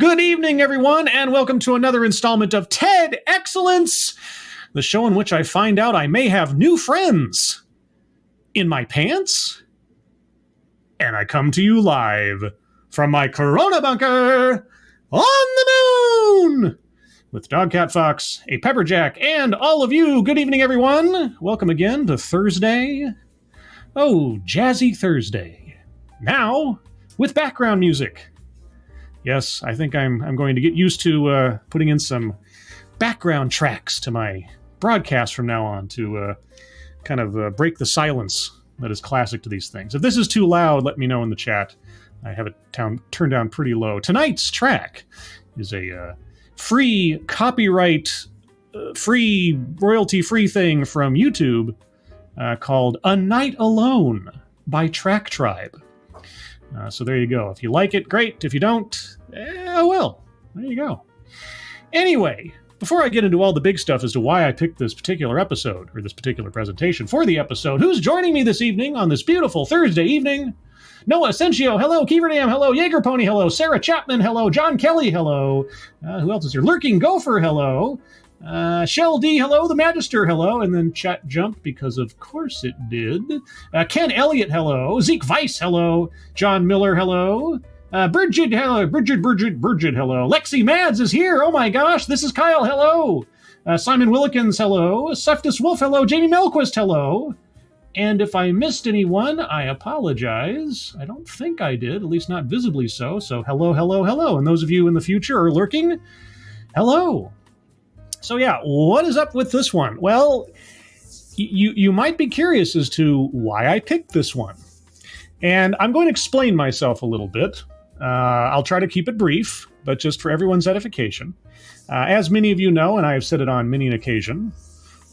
Good evening, everyone, and welcome to another installment of TED Excellence, the show in which I find out I may have new friends in my pants. And I come to you live from my Corona bunker on the moon with Dogcat Fox, a Pepperjack, and all of you. Good evening, everyone. Welcome again to Thursday. Oh, Jazzy Thursday. Now, with background music. Yes, I think I'm going to get used to putting in some background tracks to my broadcast from now on to kind of break the silence that is classic to these things. If this is too loud, let me know in the chat. I have it turned down pretty low. Tonight's track is a free copyright, free royalty-free thing from YouTube called A Night Alone by Track Tribe. So there you go. If you like it, great. If you don't, oh well. There you go. Anyway, before I get into all the big stuff as to why I picked this particular episode, or this particular presentation for the episode, who's joining me this evening on this beautiful Thursday evening? Noah Asensio, hello. Keeverdam, hello. Jaeger Pony, hello. Sarah Chapman, hello. John Kelly, hello. Who else is here? Lurking Gopher, hello. Shell D, hello. The Magister, hello. And then chat jumped because of course it did. Ken Elliott, hello. Zeke Weiss, hello. John Miller, hello. Bridget, hello. Bridget, hello. Lexi Mads is here. Oh my gosh. This is Kyle, hello. Simon Willikins, hello. Seftus Wolf, hello. Jamie Melquist, hello. And if I missed anyone, I apologize. I don't think I did, at least not visibly so. So hello, hello, hello. And those of you in the future are lurking, hello. So yeah, what is up with this one? Well, you might be curious as to why I picked this one. And I'm going to explain myself a little bit. I'll try to keep it brief, but just for everyone's edification. As many of you know, and I have said it on many an occasion,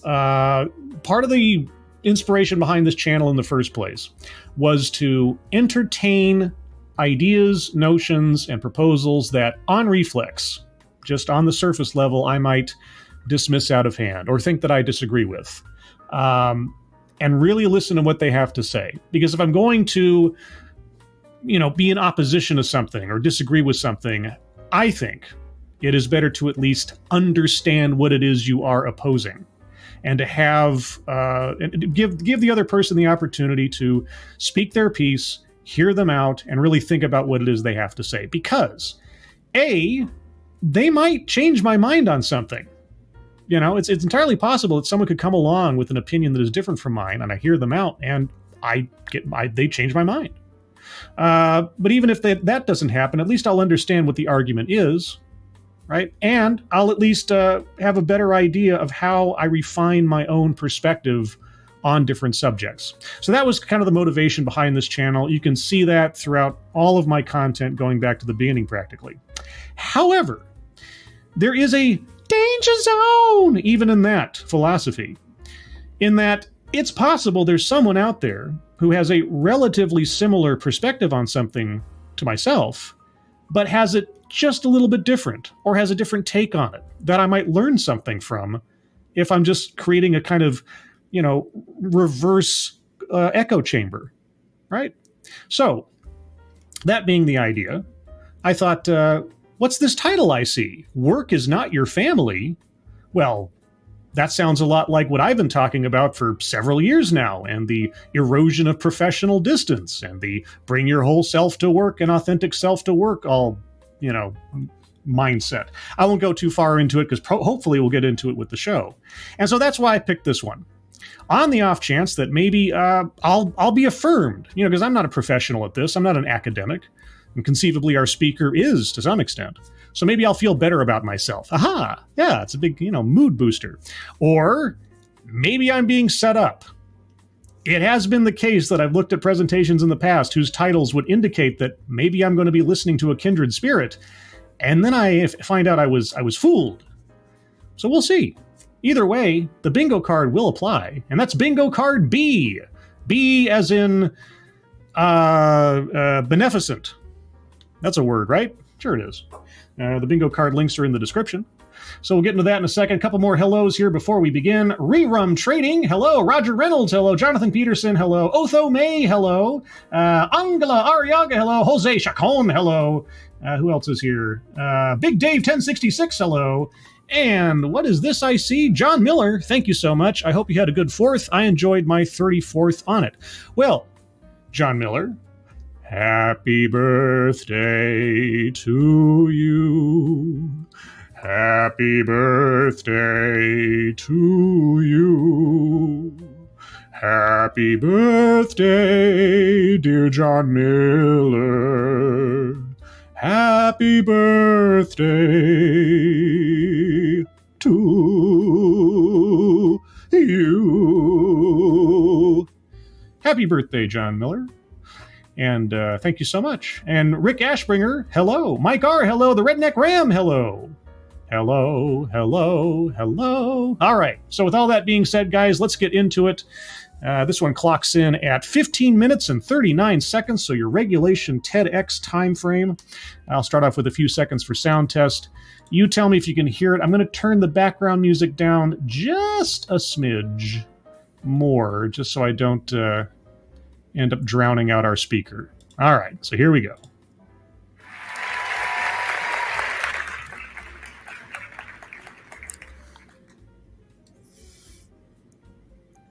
part of the inspiration behind this channel in the first place was to entertain ideas, notions, and proposals that on reflex, just on the surface level, I might dismiss out of hand or think that I disagree with. And really listen to what they have to say. Because if I'm going to, be in opposition to something or disagree with something, I think it is better to at least understand what it is you are opposing. And to have, give the other person the opportunity to speak their piece, hear them out, and really think about what it is they have to say. Because, A, they might change my mind on something. It's entirely possible that someone could come along with an opinion that is different from mine, and I hear them out, and they change my mind. But even if that doesn't happen, at least I'll understand what the argument is, right? And I'll at least have a better idea of how I refine my own perspective on different subjects. So that was kind of the motivation behind this channel. You can see that throughout all of my content going back to the beginning practically. However, there is a danger zone even in that philosophy, in that it's possible there's someone out there who has a relatively similar perspective on something to myself, but has it just a little bit different or has a different take on it that I might learn something from if I'm just creating a kind of, reverse echo chamber, right? So that being the idea, I thought, what's this title I see? Work is not your family. Well, that sounds a lot like what I've been talking about for several years now, and the erosion of professional distance, and the bring your whole self to work and authentic self to work, all, mindset. I won't go too far into it because hopefully we'll get into it with the show. And so that's why I picked this one. On the off chance that maybe I'll be affirmed, because I'm not a professional at this. I'm not an academic. And conceivably our speaker is to some extent. So maybe I'll feel better about myself. Aha! Yeah, it's a big, mood booster. Or maybe I'm being set up. It has been the case that I've looked at presentations in the past whose titles would indicate that maybe I'm going to be listening to a kindred spirit, and then I find out I was fooled. So we'll see. Either way, the bingo card will apply, and that's bingo card B. B as in beneficent. That's a word, right? Sure it is. The bingo card links are in the description. So we'll get into that in a second. A couple more hellos here before we begin. Rerum Trading, hello. Roger Reynolds, hello. Jonathan Peterson, hello. Otho May, hello. Angela Ariaga, hello. Jose Chacon, hello. Who else is here? Big Dave 1066, hello. And what is this I see? John Miller, thank you so much. I hope you had a good 4th. I enjoyed my 34th on it. Well, John Miller, happy birthday to you. Happy birthday to you. Happy birthday, dear John Miller. Happy birthday to you. Happy birthday, John Miller. And thank you so much. And Rick Ashbringer, hello. Mike R, hello. The Redneck Ram, hello. Hello, hello, hello. All right. So with all that being said, guys, let's get into it. This one clocks in at 15 minutes and 39 seconds, so your regulation TEDx time frame. I'll start off with a few seconds for sound test. You tell me if you can hear it. I'm going to turn the background music down just a smidge more, just so I don't end up drowning out our speaker. All right, so here we go.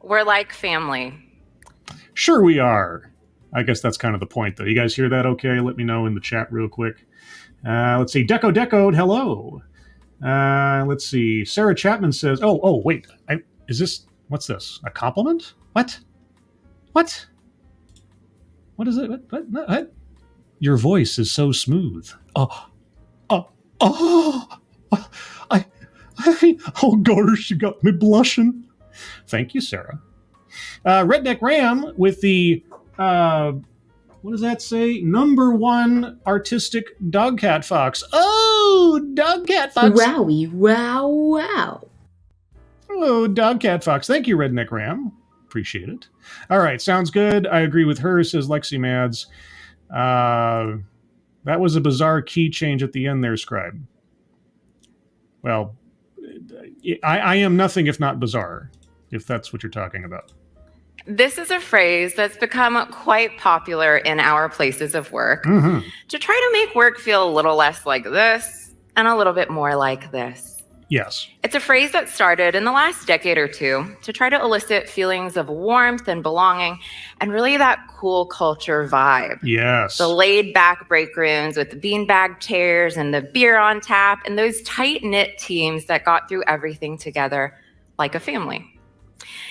We're like family. Sure we are. I guess that's kind of the point, though. You guys hear that okay? Let me know in the chat real quick. Let's see. Decode, hello. Let's see. Sarah Chapman says, wait. What's this? A compliment? What? What is it? What? Your voice is so smooth. Oh gosh, you got me blushing. Thank you, Sarah. Redneck Ram with the, what does that say? #1 artistic dog cat fox. Oh, dog cat fox. Wowie, wow, wow. Oh, dog cat fox. Thank you, Redneck Ram. Appreciate it. All right, sounds good. I agree with her, says Lexi Mads. That was a bizarre key change at the end there, Scribe. Well, I am nothing if not bizarre, if that's what you're talking about. This is a phrase that's become quite popular in our places of work to try to make work feel a little less like this and a little bit more like this. Yes. It's a phrase that started in the last decade or two to try to elicit feelings of warmth and belonging and really that cool culture vibe. Yes. The laid back break rooms with the beanbag chairs and the beer on tap and those tight knit teams that got through everything together like a family.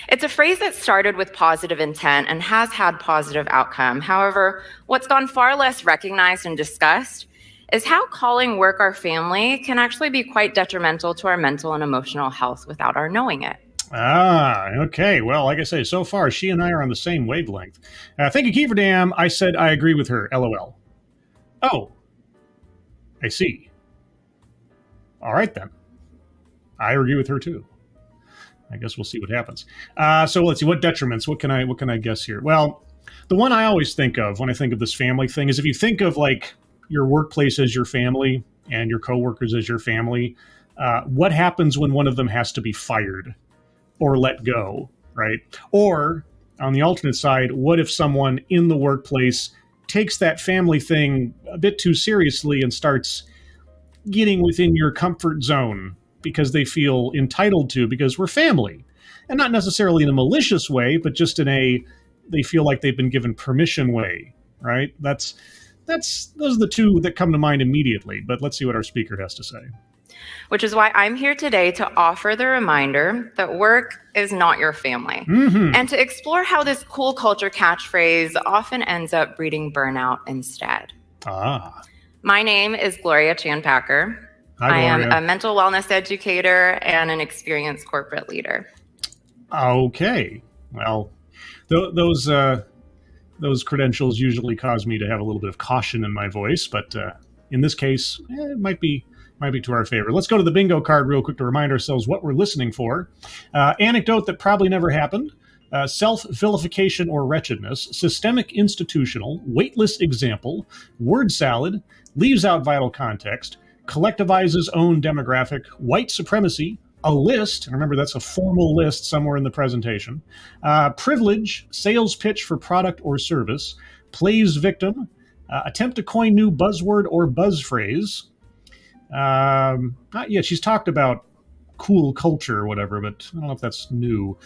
It's a phrase that started with positive intent and has had positive outcome. However, what's gone far less recognized and discussed is how calling work our family can actually be quite detrimental to our mental and emotional health without our knowing it. Ah, okay. Well, like I say, so far, she and I are on the same wavelength. Thank you, Kieverdam. I said I agree with her. LOL. Oh, I see. All right, then. I agree with her, too. I guess we'll see what happens. So let's see. What detriments? What can I guess here? Well, the one I always think of when I think of this family thing is if you think of, like, your workplace as your family and your coworkers as your family, what happens when one of them has to be fired or let go, right? Or on the alternate side, what if someone in the workplace takes that family thing a bit too seriously and starts getting within your comfort zone because they feel entitled to, because we're family, and not necessarily in a malicious way, but just in a, they feel like they've been given permission way, right? Those are the two that come to mind immediately, but let's see what our speaker has to say. Which is why I'm here today to offer the reminder that work is not your family, and to explore how this cool culture catchphrase often ends up breeding burnout instead. My name is Gloria Chan Packer. Hi, I am Gloria. a mental wellness educator and an experienced corporate leader. Okay. Well, those credentials usually cause me to have a little bit of caution in my voice, but in this case, it might be to our favor. Let's go to the bingo card real quick to remind ourselves what we're listening for. Anecdote that probably never happened. self-vilification or wretchedness, systemic institutional, weightless example, word salad, leaves out vital context, collectivizes own demographic, white supremacy, a list, and remember that's a formal list somewhere in the presentation, privilege, sales pitch for product or service, plays victim, attempt to coin new buzzword or buzz phrase. She's talked about cool culture or whatever, but I don't know if that's new.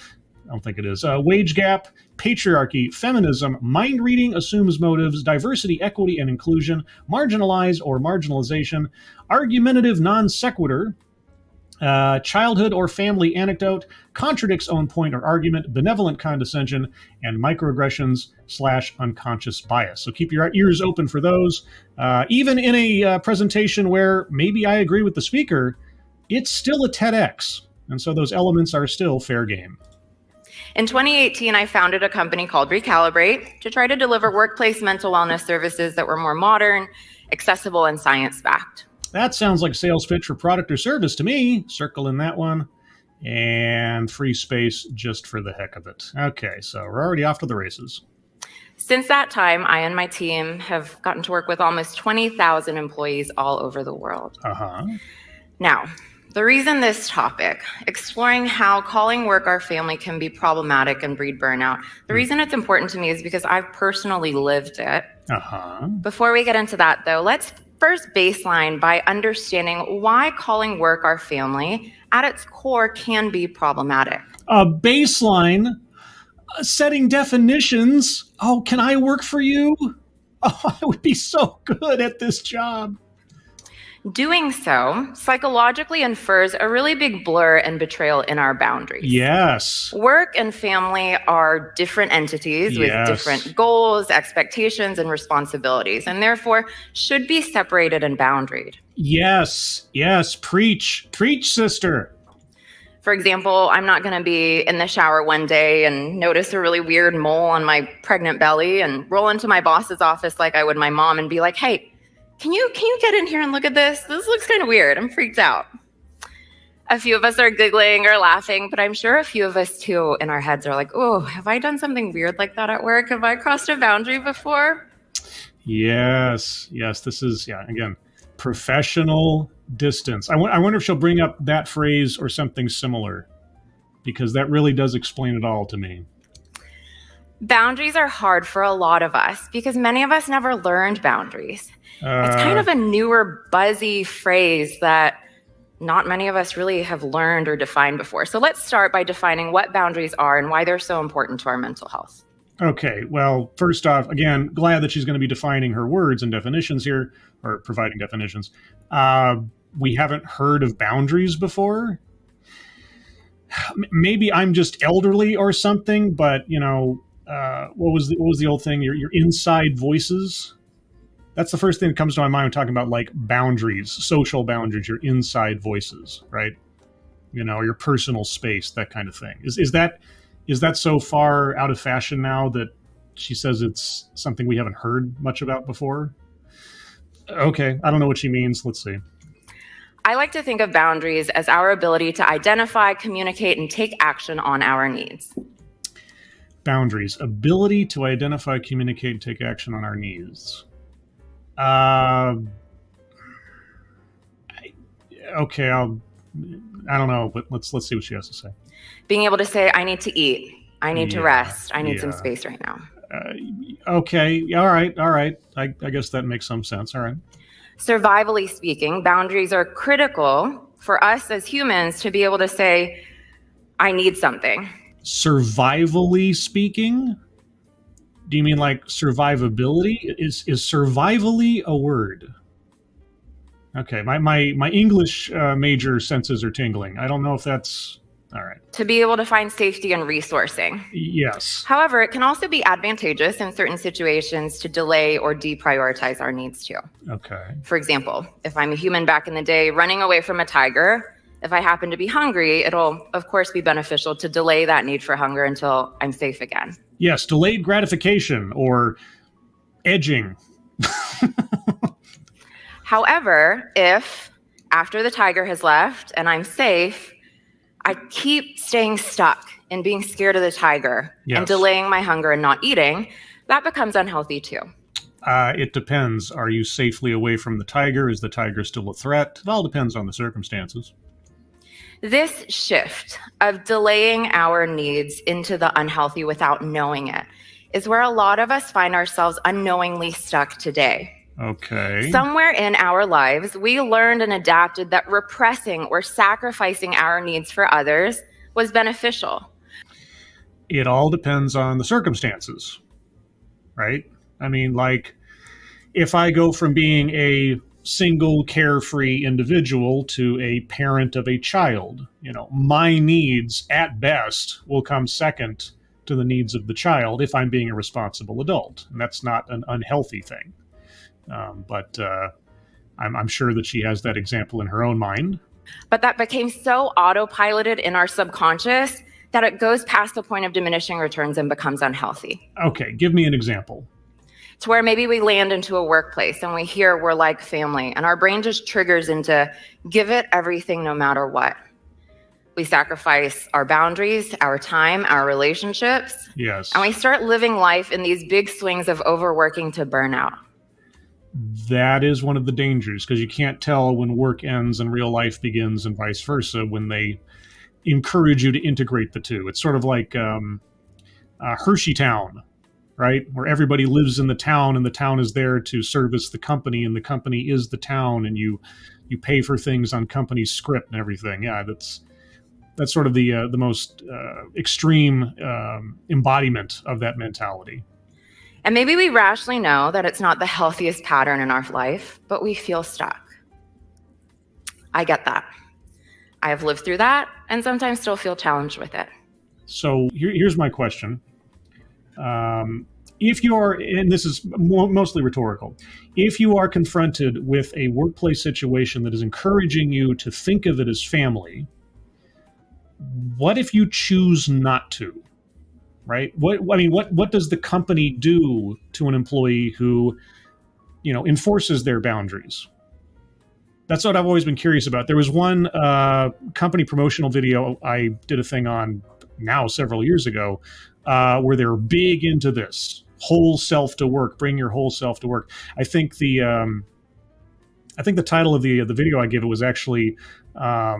I don't think it is. Wage gap, patriarchy, feminism, mind reading assumes motives, diversity, equity, and inclusion, marginalize or marginalization, argumentative non sequitur, childhood or family anecdote, contradicts own point or argument, benevolent condescension, and microaggressions / unconscious bias. So keep your ears open for those. Even in a presentation where maybe I agree with the speaker, it's still a TEDx. And so those elements are still fair game. In 2018, I founded a company called Recalibrate to try to deliver workplace mental wellness services that were more modern, accessible, and science-backed. That sounds like sales pitch for product or service to me. Circle in that one. And free space just for the heck of it. Okay, so we're already off to the races. Since that time, I and my team have gotten to work with almost 20,000 employees all over the world. Now, the reason this topic, exploring how calling work our family can be problematic and breed burnout, the reason it's important to me is because I've personally lived it. Before we get into that, though, let's first baseline by understanding why calling work our family at its core can be problematic. A baseline, setting definitions. Oh, can I work for you? Oh, I would be so good at this job. Doing so psychologically infers a really big blur and betrayal in our boundaries. Yes. Work and family are different entities with different goals, expectations, and responsibilities, and therefore should be separated and boundaried. Yes. Preach, sister. For example, I'm not going to be in the shower one day and notice a really weird mole on my pregnant belly and roll into my boss's office like I would my mom and be like, hey, Can you get in here and look at this? This looks kind of weird. I'm freaked out. A few of us are giggling or laughing, but I'm sure a few of us too in our heads are like, oh, have I done something weird like that at work? Have I crossed a boundary before? Yes. This is, again, professional distance. I wonder if she'll bring up that phrase or something similar, because that really does explain it all to me. Boundaries are hard for a lot of us because many of us never learned boundaries. It's kind of a newer, buzzy phrase that not many of us really have learned or defined before. So let's start by defining what boundaries are and why they're so important to our mental health. Okay, well, first off, again, glad that she's going to be defining her words and definitions here, or providing definitions. We haven't heard of boundaries before. Maybe I'm just elderly or something, but, what was the old thing? Your inside voices? That's the first thing that comes to my mind when talking about like boundaries, social boundaries, your inside voices, right? Your personal space, that kind of thing. Is that so far out of fashion now that she says it's something we haven't heard much about before? Okay, I don't know what she means. Let's see. I like to think of boundaries as our ability to identify, communicate, and take action on our needs. Boundaries, ability to identify, communicate, and take action on our needs. Okay, I don't know, but let's see what she has to say. Being able to say, I need to eat. I need to rest. I need some space right now. Okay. All right. I guess that makes some sense. All right. Survivally speaking, boundaries are critical for us as humans to be able to say, I need something. Survivally speaking? Do you mean like survivability? Is survivally a word? Okay, my English major senses are tingling. I don't know if that's all right. To be able to find safety and resourcing. Yes. However, it can also be advantageous in certain situations to delay or deprioritize our needs too. Okay. For example, if I'm a human back in the day running away from a tiger, if I happen to be hungry, it'll of course be beneficial to delay that need for hunger until I'm safe again. Yes, delayed gratification or edging. However, if after the tiger has left and I'm safe, I keep staying stuck in being scared of the tiger and delaying my hunger and not eating. That becomes unhealthy too. It depends. Are you safely away from the tiger? Is the tiger still a threat? It all depends on the circumstances. This shift of delaying our needs into the unhealthy without knowing it is where a lot of us find ourselves unknowingly stuck today. Okay. Somewhere in our lives, we learned and adapted that repressing or sacrificing our needs for others was beneficial. It all depends on the circumstances, right? I mean, like, if I go from being a single carefree individual to a parent of a child, my needs at best will come second to the needs of the child if I'm being a responsible adult. And that's not an unhealthy thing. But I'm sure that she has that example in her own mind. But that became so autopiloted in our subconscious that it goes past the point of diminishing returns and becomes unhealthy. Okay, give me an example. To where maybe we land into a workplace and we hear we're like family, and our brain just triggers into give it everything no matter what. We sacrifice our boundaries, our time, our relationships. Yes. And we start living life in these big swings of overworking to burnout. That is one of the dangers, because you can't tell when work ends and real life begins and vice versa when they encourage you to integrate the two. It's sort of like Hershey Town, right? Where everybody lives in the town and the town is there to service the company and the company is the town, and you pay for things on company script and everything. Yeah, that's sort of the most extreme embodiment of that mentality. And maybe we rationally know that it's not the healthiest pattern in our life, but we feel stuck. I get that. I have lived through that and sometimes still feel challenged with it. So here's my question. If you are, and this is mostly rhetorical, if you are confronted with a workplace situation that is encouraging you to think of it as family, what if you choose not to? Right? What does the company do to an employee who, enforces their boundaries? That's what I've always been curious about. There was one company promotional video I did a thing on now several years ago where they were big into this whole self to work, bring your whole self to work. I think the title of the video I gave it was actually a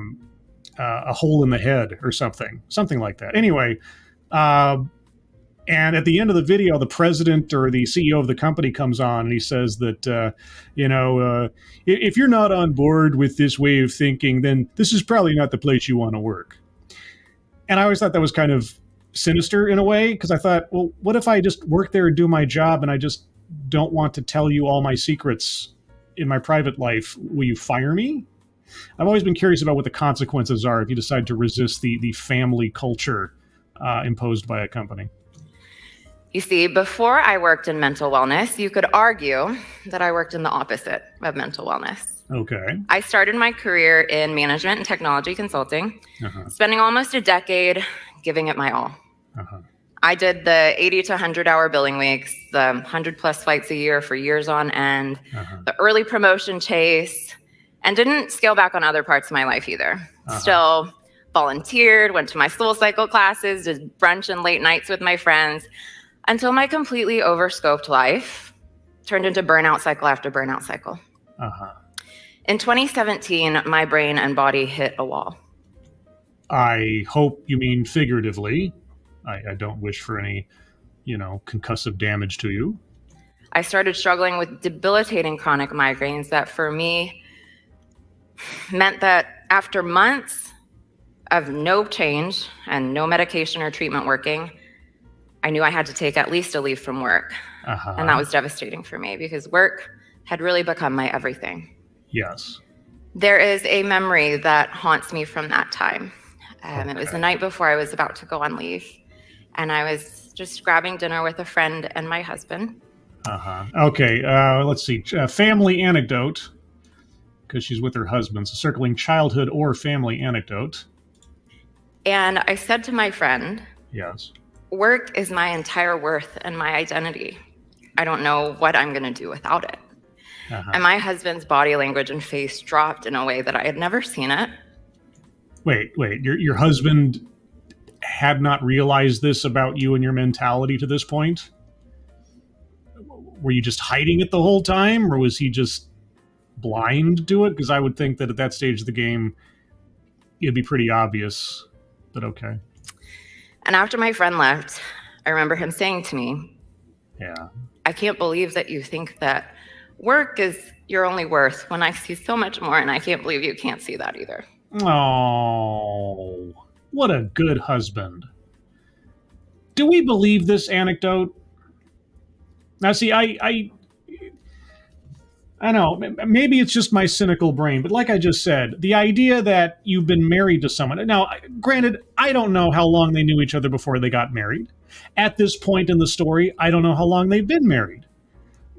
hole in the head or something like that. Anyway. And at the end of the video, the president or the CEO of the company comes on and he says that, if you're not on board with this way of thinking, then this is probably not the place you want to work. And I always thought that was kind of sinister in a way, because I thought, well, what if I just work there and do my job and I just don't want to tell you all my secrets in my private life? Will you fire me? I've always been curious about what the consequences are if you decide to resist the family culture imposed by a company. You see, before I worked in mental wellness, you could argue that I worked in the opposite of mental wellness. Okay. I started my career in management and technology consulting, spending almost a decade giving it my all. I did the 80 to 100-hour billing weeks, the 100-plus flights a year for years on end, the early promotion chase, and didn't scale back on other parts of my life either. Still volunteered, went to my SoulCycle classes, did brunch and late nights with my friends, until my completely overscoped life turned into burnout cycle after burnout cycle. In 2017, my brain and body hit a wall. I hope you mean figuratively. I don't wish for any, concussive damage to you. I started struggling with debilitating chronic migraines that for me meant that after months of no change and no medication or treatment working, I knew I had to take at least a leave from work. And that was devastating for me because work had really become my everything. Yes. There is a memory that haunts me from that time. It was the night before I was about to go on leave. And I was just grabbing dinner with a friend and my husband. Okay, let's see. Family anecdote, because she's with her husband. So circling childhood or family anecdote. And I said to my friend, yes, work is my entire worth and my identity. I don't know what I'm going to do without it. And my husband's body language and face dropped in a way that I had never seen it. Wait. Your husband had not realized this about you and your mentality to this point? Were you just hiding it the whole time, or was he just blind to it? Because I would think that at that stage of the game, it'd be pretty obvious. But okay. And after my friend left, I remember him saying to me, Yeah. I can't believe that you think that work is your only worth when I see so much more, and I can't believe you can't see that either. Oh, what a good husband. Do we believe this anecdote? Now, see, I know, maybe it's just my cynical brain, but like I just said, the idea that you've been married to someone. Now, granted, I don't know how long they knew each other before they got married. At this point in the story, I don't know how long they've been married.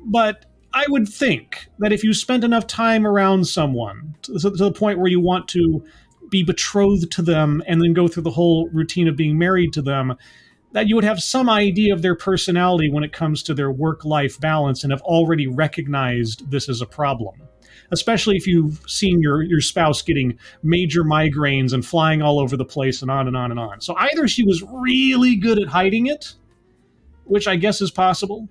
But I would think that if you spent enough time around someone to the point where you want to be betrothed to them and then go through the whole routine of being married to them, that you would have some idea of their personality when it comes to their work-life balance and have already recognized this as a problem. Especially if you've seen your spouse getting major migraines and flying all over the place and on and on and on. So either she was really good at hiding it, which I guess is possible,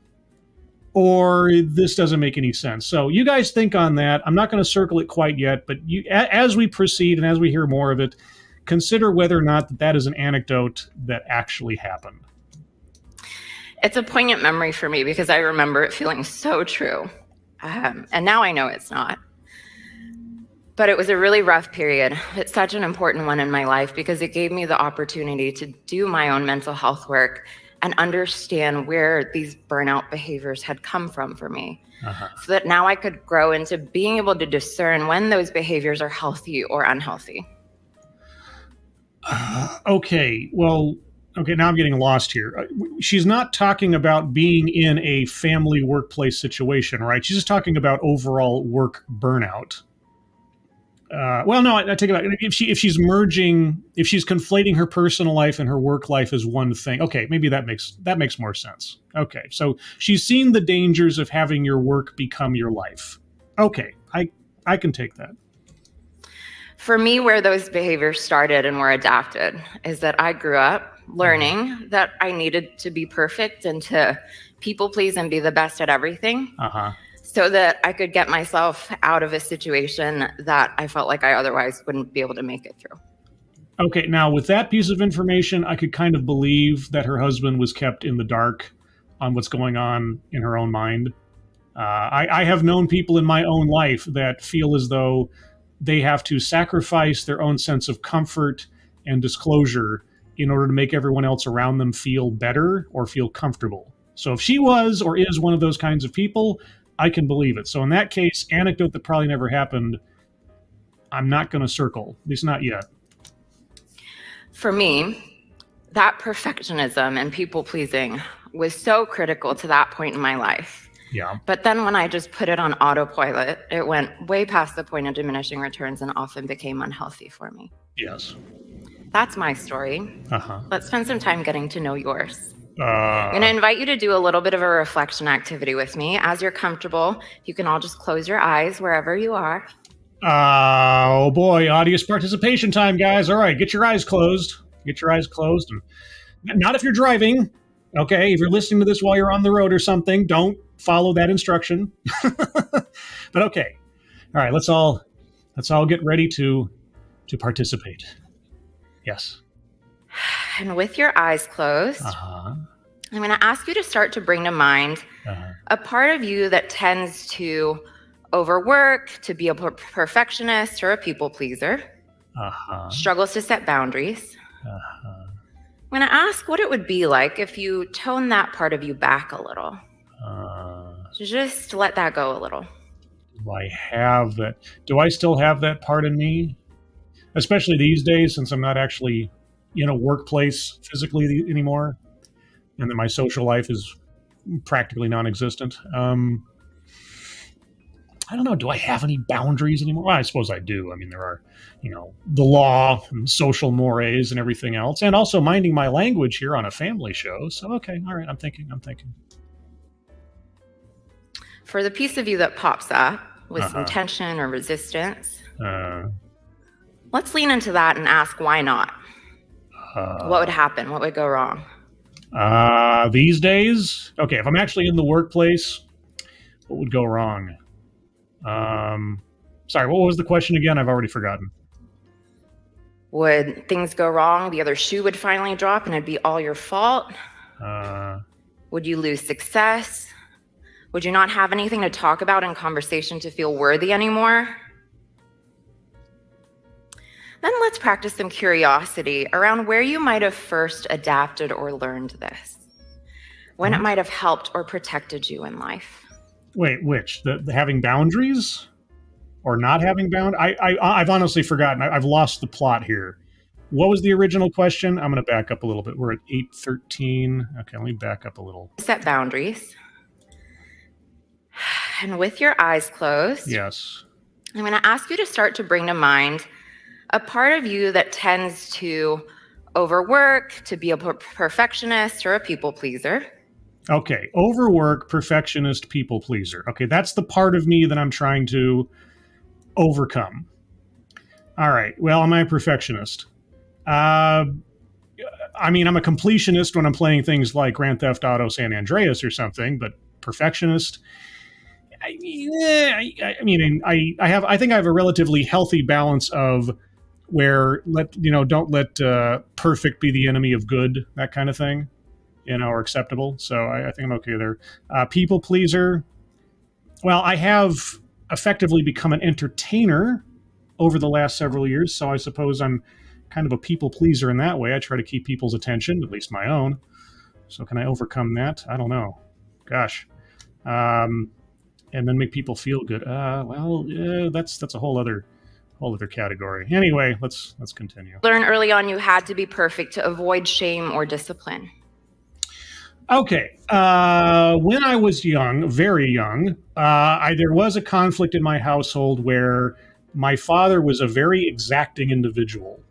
or this doesn't make any sense. So you guys think on that. I'm not going to circle it quite yet, but as we proceed and as we hear more of it, consider whether or not that is an anecdote that actually happened. It's a poignant memory for me because I remember it feeling so true. And now I know it's not. But it was a really rough period. It's such an important one in my life because it gave me the opportunity to do my own mental health work and understand where these burnout behaviors had come from for me. So that now I could grow into being able to discern when those behaviors are healthy or unhealthy. Okay, now I'm getting lost here. She's not talking about being in a family workplace situation, right? She's just talking about overall work burnout. No, I take it back. If she's conflating her personal life and her work life as one thing, okay, maybe that makes more sense. Okay, so she's seen the dangers of having your work become your life. Okay, I can take that. For me, where those behaviors started and were adapted is that I grew up learning that I needed to be perfect and to people please and be the best at everything. So that I could get myself out of a situation that I felt like I otherwise wouldn't be able to make it through. Okay, now with that piece of information, I could kind of believe that her husband was kept in the dark on what's going on in her own mind. I have known people in my own life that feel as though they have to sacrifice their own sense of comfort and disclosure in order to make everyone else around them feel better or feel comfortable. So if she was or is one of those kinds of people, I can believe it. So in that case, anecdote that probably never happened, I'm not going to circle, at least not yet. For me, that perfectionism and people pleasing was so critical to that point in my life. Yeah. But then when I just put it on autopilot, it went way past the point of diminishing returns and often became unhealthy for me. Yes. That's my story. Let's spend some time getting to know yours. I'm going to invite you to do a little bit of a reflection activity with me. As you're comfortable, you can all just close your eyes wherever you are. Oh boy, audience participation time, guys. All right, get your eyes closed. Get your eyes closed. And not if you're driving. Okay, if you're listening to this while you're on the road or something, don't follow that instruction. But okay. All right, let's all get ready to participate. Yes. And with your eyes closed, I'm going to ask you to start to bring to mind a part of you that tends to overwork, to be a perfectionist or a people pleaser, struggles to set boundaries. I'm going to ask what it would be like if you tone that part of you back a little. So just let that go a little. Do I have that? Do I still have that part in me? Especially these days, since I'm not actually in a workplace physically anymore, and that my social life is practically non-existent. I don't know. Do I have any boundaries anymore? Well, I suppose I do. I mean, there are, the law and social mores and everything else, and also minding my language here on a family show. So, okay. All right. I'm thinking. For the piece of you that pops up with some tension or resistance, Let's lean into that and ask why not? What would happen? What would go wrong? These days, okay, if I'm actually in the workplace, what would go wrong? Sorry, what was the question again? I've already forgotten. Would things go wrong? The other shoe would finally drop and it'd be all your fault? Would you lose success? Would you not have anything to talk about in conversation to feel worthy anymore? Then let's practice some curiosity around where you might have first adapted or learned this, when it might have helped or protected you in life. Wait, which? The having boundaries? Or not having I've honestly forgotten. I've lost the plot here. What was the original question? I'm going to back up a little bit. We're at 8:13. Okay, let me back up a little. Set boundaries. And with your eyes closed, Yes. I'm going to ask you to start to bring to mind a part of you that tends to overwork, to be a perfectionist or a people pleaser. Okay, overwork, perfectionist, people pleaser. Okay, that's the part of me that I'm trying to overcome. All right, well, am I a perfectionist? I mean, I'm a completionist when I'm playing things like Grand Theft Auto San Andreas or something, but perfectionist. I think I have a relatively healthy balance of where don't let perfect be the enemy of good, that kind of thing, or acceptable. So I think I'm okay there. People pleaser. Well, I have effectively become an entertainer over the last several years, so I suppose I'm kind of a people pleaser in that way. I try to keep people's attention, at least my own. So can I overcome that? I don't know. Gosh. And then make people feel good. That's a whole other category. Anyway, let's continue. Learn early on you had to be perfect to avoid shame or discipline. Okay. When I was young, very young, there was a conflict in my household where my father was a very exacting individual.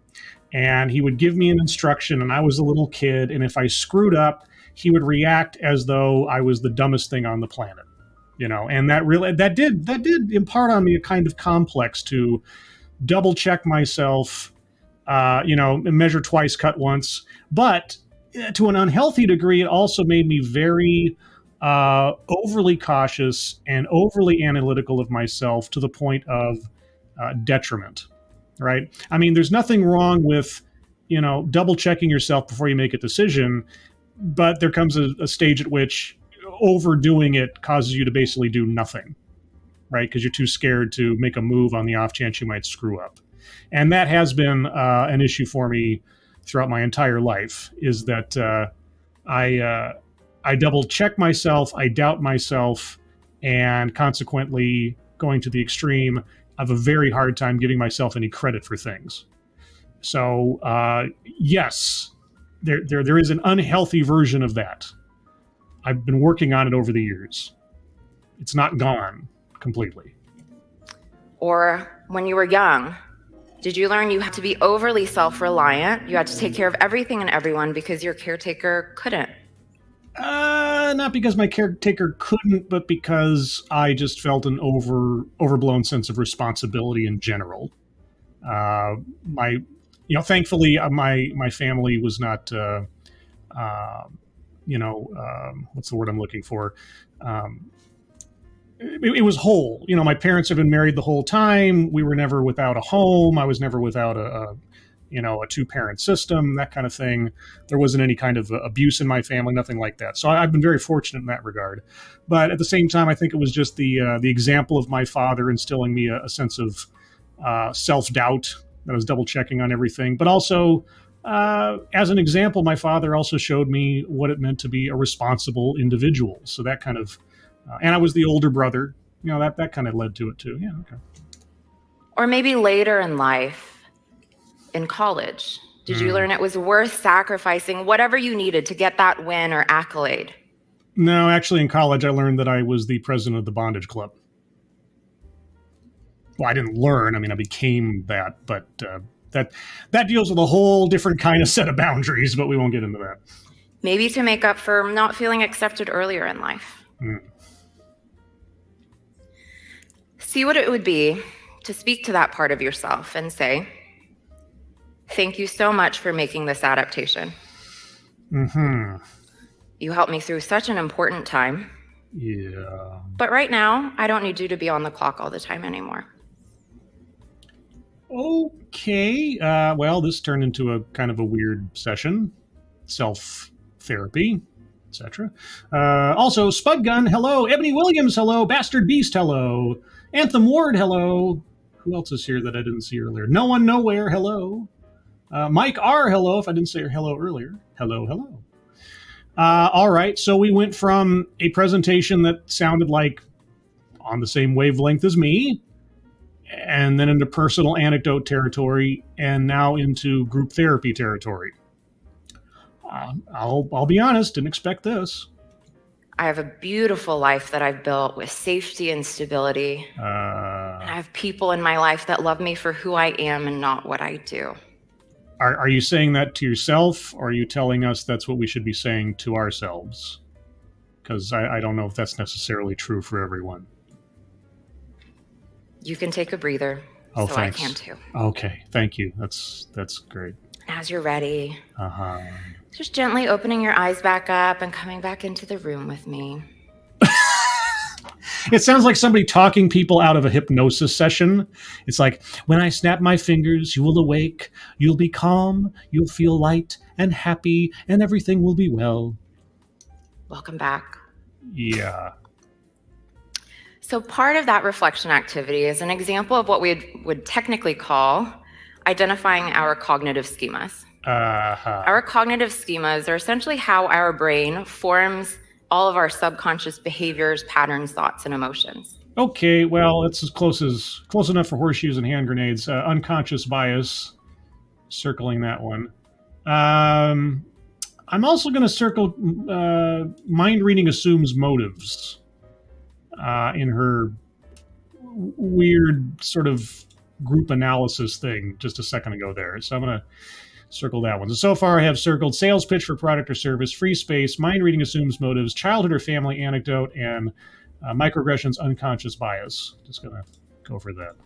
And he would give me an instruction, and I was a little kid, and if I screwed up, he would react as though I was the dumbest thing on the planet. And that did impart on me a kind of complex to double check myself, measure twice, cut once. But to an unhealthy degree, it also made me very overly cautious and overly analytical of myself to the point of detriment, right? I mean, there's nothing wrong with, double checking yourself before you make a decision, but there comes a stage at which overdoing it causes you to basically do nothing, right? Because you're too scared to make a move on the off chance you might screw up. And that has been an issue for me throughout my entire life, is that I double check myself, I doubt myself, and consequently, going to the extreme, I have a very hard time giving myself any credit for things. So yes, there is an unhealthy version of that. I've been working on it over the years. It's not gone completely. Or when you were young, did you learn you had to be overly self-reliant? You had to take care of everything and everyone because your caretaker couldn't? Not because my caretaker couldn't, but because I just felt an overblown sense of responsibility in general. Thankfully, my family was not, what's the word I'm looking for? It was whole. My parents have been married the whole time. We were never without a home. I was never without a two-parent system, that kind of thing. There wasn't any kind of abuse in my family, nothing like that. So I've been very fortunate in that regard. But at the same time, I think it was just the example of my father instilling me a sense of self-doubt, that I was double-checking on everything. But also, as an example, my father also showed me what it meant to be a responsible individual. So that kind of, and I was the older brother, that kind of led to it too. Yeah, okay. Or maybe later in life, in college, did you learn it was worth sacrificing whatever you needed to get that win or accolade? No, actually in college, I learned that I was the president of the bondage club. Well, I didn't learn. I mean, I became that, but that deals with a whole different kind of set of boundaries, but we won't get into that. Maybe to make up for not feeling accepted earlier in life. See what it would be to speak to that part of yourself and say, Thank you so much for making this adaptation. Mm-hmm. You helped me through such an important time. Yeah. But right now, I don't need you to be on the clock all the time anymore. Okay. Well, this turned into a kind of a weird session. Self-therapy, etc. Also, Spudgun, hello. Ebony Williams, hello. Bastard Beast, hello. Anthem Ward, hello. Who else is here that I didn't see earlier? No One Nowhere, hello. Mike R, hello. If I didn't say hello earlier. Hello, hello. All right, so we went from a presentation that sounded like on the same wavelength as me, and then into personal anecdote territory, and now into group therapy territory. I'll be honest, didn't expect this. I have a beautiful life that I've built with safety and stability. And I have people in my life that love me for who I am and not what I do. Are you saying that to yourself, or are you telling us that's what we should be saying to ourselves? Because I don't know if that's necessarily true for everyone. You can take a breather, so thanks. I can too. Okay, thank you. That's great. As you're ready, Uh-huh. just gently opening your eyes back up and coming back into the room with me. It sounds like somebody talking people out of a hypnosis session. It's like, when I snap my fingers, you will awake, you'll be calm, you'll feel light and happy, and everything will be well. Welcome back. Yeah. So part of that reflection activity is an example of what we would technically call identifying our cognitive schemas. Uh-huh. Our cognitive schemas are essentially how our brain forms all of our subconscious behaviors, patterns, thoughts, and emotions. Okay, well, it's close enough for horseshoes and hand grenades. Unconscious bias, circling that one. I'm also going to circle mind reading assumes motives in her weird sort of group analysis thing just a second ago there. So I'm going to circle that one. So far I have circled sales pitch for product or service, free space, mind reading assumes motives, childhood or family anecdote, and microaggressions, unconscious bias. Just going to go for that.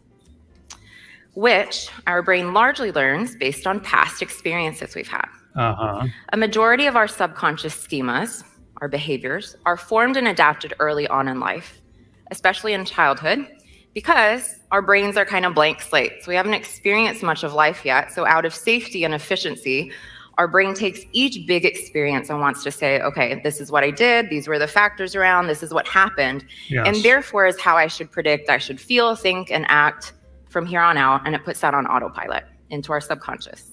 Which our brain largely learns based on past experiences we've had. Uh-huh. A majority of our subconscious schemas, our behaviors, are formed and adapted early on in life, especially in childhood, because our brains are kind of blank slates. We haven't experienced much of life yet. So out of safety and efficiency, our brain takes each big experience and wants to say, okay, this is what I did. These were the factors around. This is what happened. Yes. And therefore is how I should predict I should feel, think, and act from here on out. And it puts that on autopilot into our subconscious.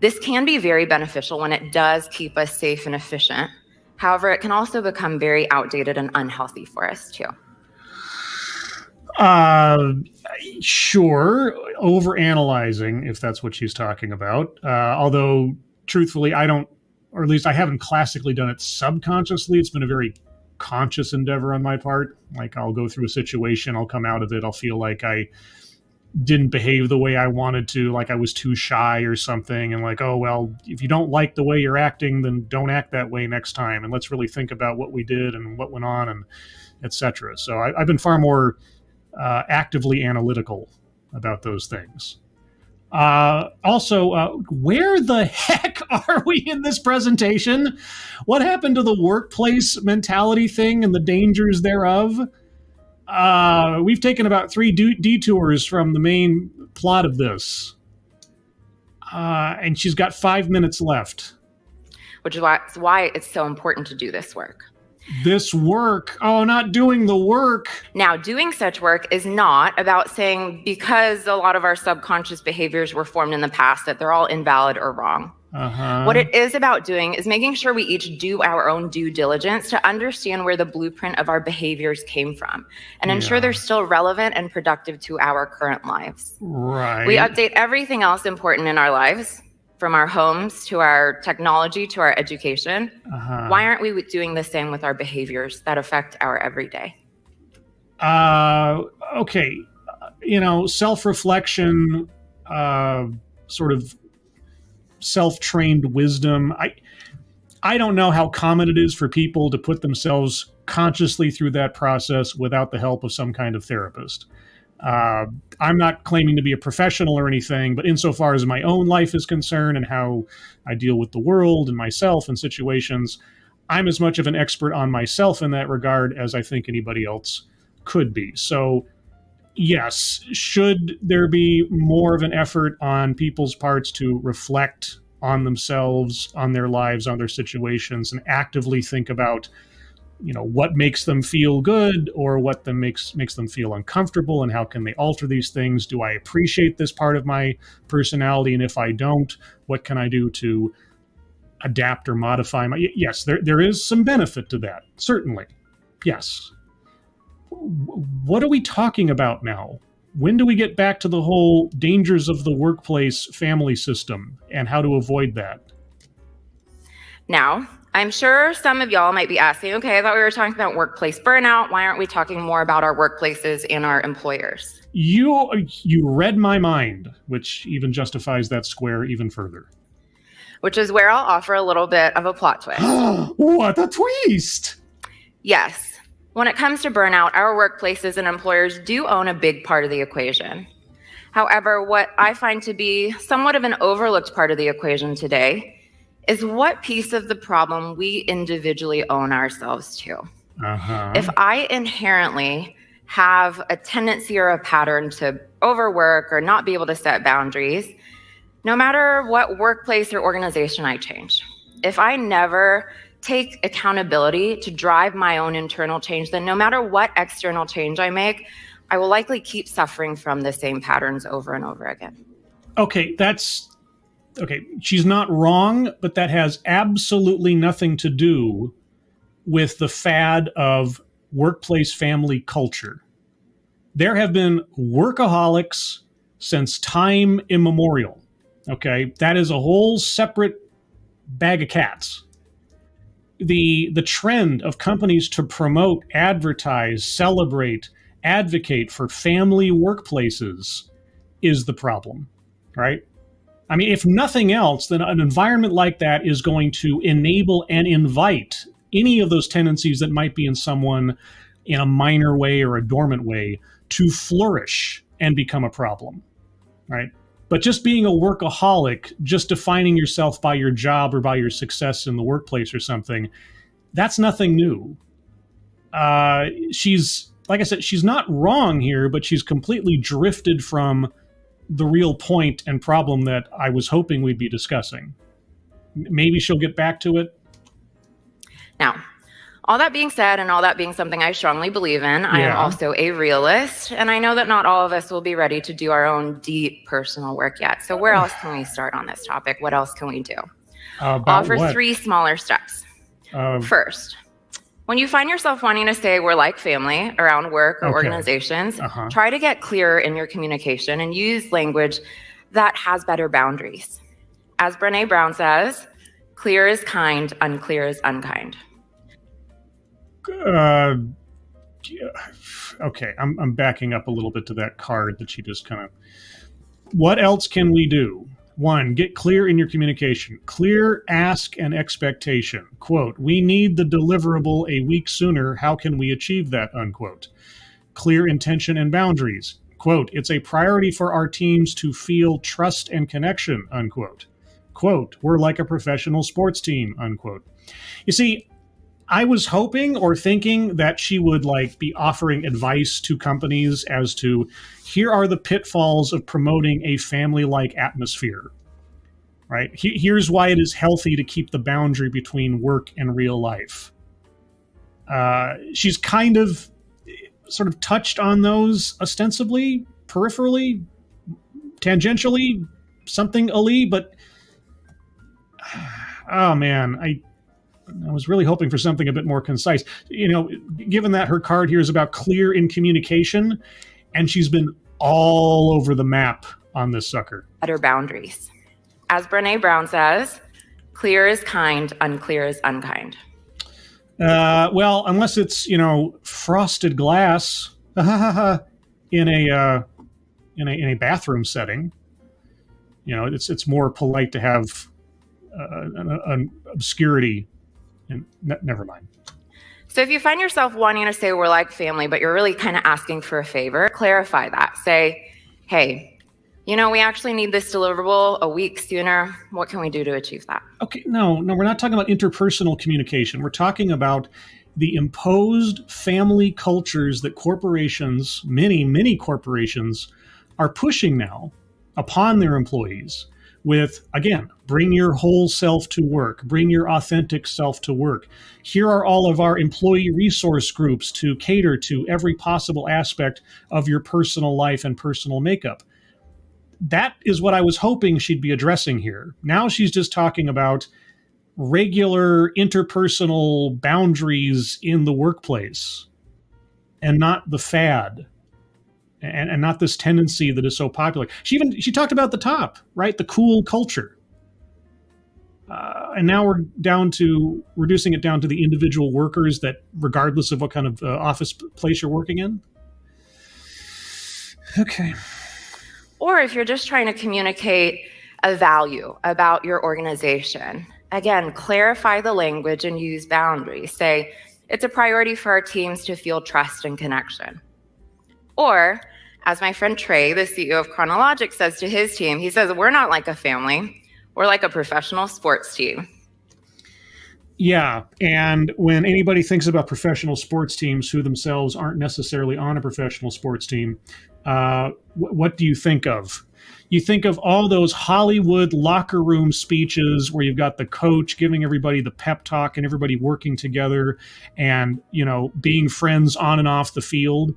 This can be very beneficial when it does keep us safe and efficient. However, it can also become very outdated and unhealthy for us too. Sure, overanalyzing, if that's what she's talking about. Although, truthfully, I don't, or at least I haven't classically done it subconsciously. It's been a very conscious endeavor on my part. Like, I'll go through a situation, I'll come out of it, I'll feel like I didn't behave the way I wanted to, like I was too shy or something, and like, oh, well, if you don't like the way you're acting, then don't act that way next time, and let's really think about what we did and what went on, and etc. So I've been far more actively analytical about those things. Also, where the heck are we in this presentation? What happened to the workplace mentality thing and the dangers thereof? We've taken about 3 detours from the main plot of this. And she's got 5 minutes left. Which is why it's so important to do this work. This work. Oh, not doing the work. Now, doing such work is not about saying because a lot of our subconscious behaviors were formed in the past that they're all invalid or wrong. Uh-huh. What it is about doing is making sure we each do our own due diligence to understand where the blueprint of our behaviors came from and ensure they're still relevant and productive to our current lives. Right. We update everything else important in our lives, from our homes to our technology to our education. Uh-huh. Why aren't we doing the same with our behaviors that affect our everyday? Okay. Self-reflection, sort of self-trained wisdom. I don't know how common it is for people to put themselves consciously through that process without the help of some kind of therapist. I'm not claiming to be a professional or anything, but insofar as my own life is concerned and how I deal with the world and myself and situations, I'm as much of an expert on myself in that regard as I think anybody else could be. So, yes, should there be more of an effort on people's parts to reflect on themselves, on their lives, on their situations, and actively think about what makes them feel good or what makes them feel uncomfortable, and how can they alter these things? Do I appreciate this part of my personality? And if I don't, what can I do to adapt or modify my... Yes, there is some benefit to that, certainly. Yes. What are we talking about now? When do we get back to the whole dangers of the workplace family system and how to avoid that? Now, I'm sure some of y'all might be asking, okay, I thought we were talking about workplace burnout. Why aren't we talking more about our workplaces and our employers? You read my mind, which even justifies that square even further. Which is where I'll offer a little bit of a plot twist. What a twist! Yes. When it comes to burnout, our workplaces and employers do own a big part of the equation. However, what I find to be somewhat of an overlooked part of the equation today is what piece of the problem we individually own ourselves to. If I inherently have a tendency or a pattern to overwork or not be able to set boundaries, no matter what workplace or organization I change, if I never take accountability to drive my own internal change, then no matter what external change I make, I will likely keep suffering from the same patterns over and over again. Okay, she's not wrong, but that has absolutely nothing to do with the fad of workplace family culture. There have been workaholics since time immemorial. Okay, that is a whole separate bag of cats. The trend of companies to promote, advertise, celebrate, advocate for family workplaces is the problem, right? I mean, if nothing else, then an environment like that is going to enable and invite any of those tendencies that might be in someone in a minor way or a dormant way to flourish and become a problem, right? But just being a workaholic, just defining yourself by your job or by your success in the workplace or something, that's nothing new. She's, like I said, she's not wrong here, but she's completely drifted from the real point and problem that I was hoping we'd be discussing. Maybe she'll get back to it. Now, all that being said, and all that being something I strongly believe in, I am also a realist, and I know that not all of us will be ready to do our own deep personal work yet. So where else can we start on this topic? What else can we do? Offer 3 smaller steps. First, when you find yourself wanting to say we're like family around work or organizations, try to get clearer in your communication and use language that has better boundaries. As Brené Brown says, clear is kind, unclear is unkind. Okay, I'm backing up a little bit to that card that she just kind of... What else can we do? 1, get clear in your communication. Clear ask and expectation. Quote, we need the deliverable a week sooner. How can we achieve that? Unquote. Clear intention and boundaries. Quote, it's a priority for our teams to feel trust and connection. Unquote. Quote, we're like a professional sports team. Unquote. You see, I was hoping or thinking that she would be offering advice to companies as to, here are the pitfalls of promoting a family-like atmosphere, right? Here's why it is healthy to keep the boundary between work and real life. She's kind of sort of touched on those ostensibly, peripherally, tangentially, something-ally, but oh man, I was really hoping for something a bit more concise. Given that her card here is about clear in communication, and she's been all over the map on this sucker. Better boundaries. As Brené Brown says, clear is kind, unclear is unkind. Well, unless it's, frosted glass in a bathroom setting, it's more polite to have an obscurity. And never mind. So if you find yourself wanting to say we're like family, but you're really kind of asking for a favor, clarify that. Say, hey, we actually need this deliverable a week sooner. What can we do to achieve that? Okay, no, we're not talking about interpersonal communication. We're talking about the imposed family cultures that corporations, many corporations, are pushing now upon their employees with, again, bring your whole self to work, bring your authentic self to work. Here are all of our employee resource groups to cater to every possible aspect of your personal life and personal makeup. That is what I was hoping she'd be addressing here. Now she's just talking about regular interpersonal boundaries in the workplace and not the fad and not this tendency that is so popular. She talked about the top, right? The cool culture. And now we're reducing it down to the individual workers that regardless of what kind of office place you're working in. Okay. Or if you're just trying to communicate a value about your organization, again, clarify the language and use boundaries. Say, it's a priority for our teams to feel trust and connection. Or, as my friend Trey, the CEO of Chronologic, says to his team, he says, we're not like a family. We're like a professional sports team. Yeah, and when anybody thinks about professional sports teams who themselves aren't necessarily on a professional sports team, what do you think of? You think of all those Hollywood locker room speeches where you've got the coach giving everybody the pep talk and everybody working together and, being friends on and off the field.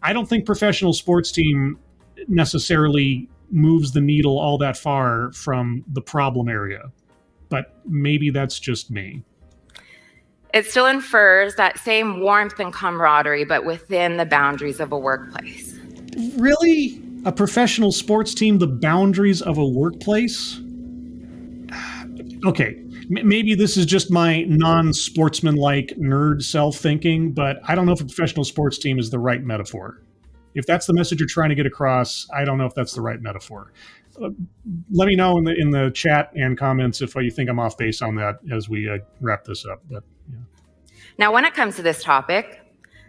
I don't think professional sports team necessarily moves the needle all that far from the problem area, but maybe that's just me. It still infers that same warmth and camaraderie, but within the boundaries of a workplace. Really? A professional sports team, the boundaries of a workplace? Okay, maybe this is just my non-sportsman-like nerd self-thinking, but I don't know if a professional sports team is the right metaphor. If that's the message you're trying to get across, I don't know if that's the right metaphor. Let me know in the chat and comments if you think I'm off base on that as we wrap this up. But yeah. Now, when it comes to this topic,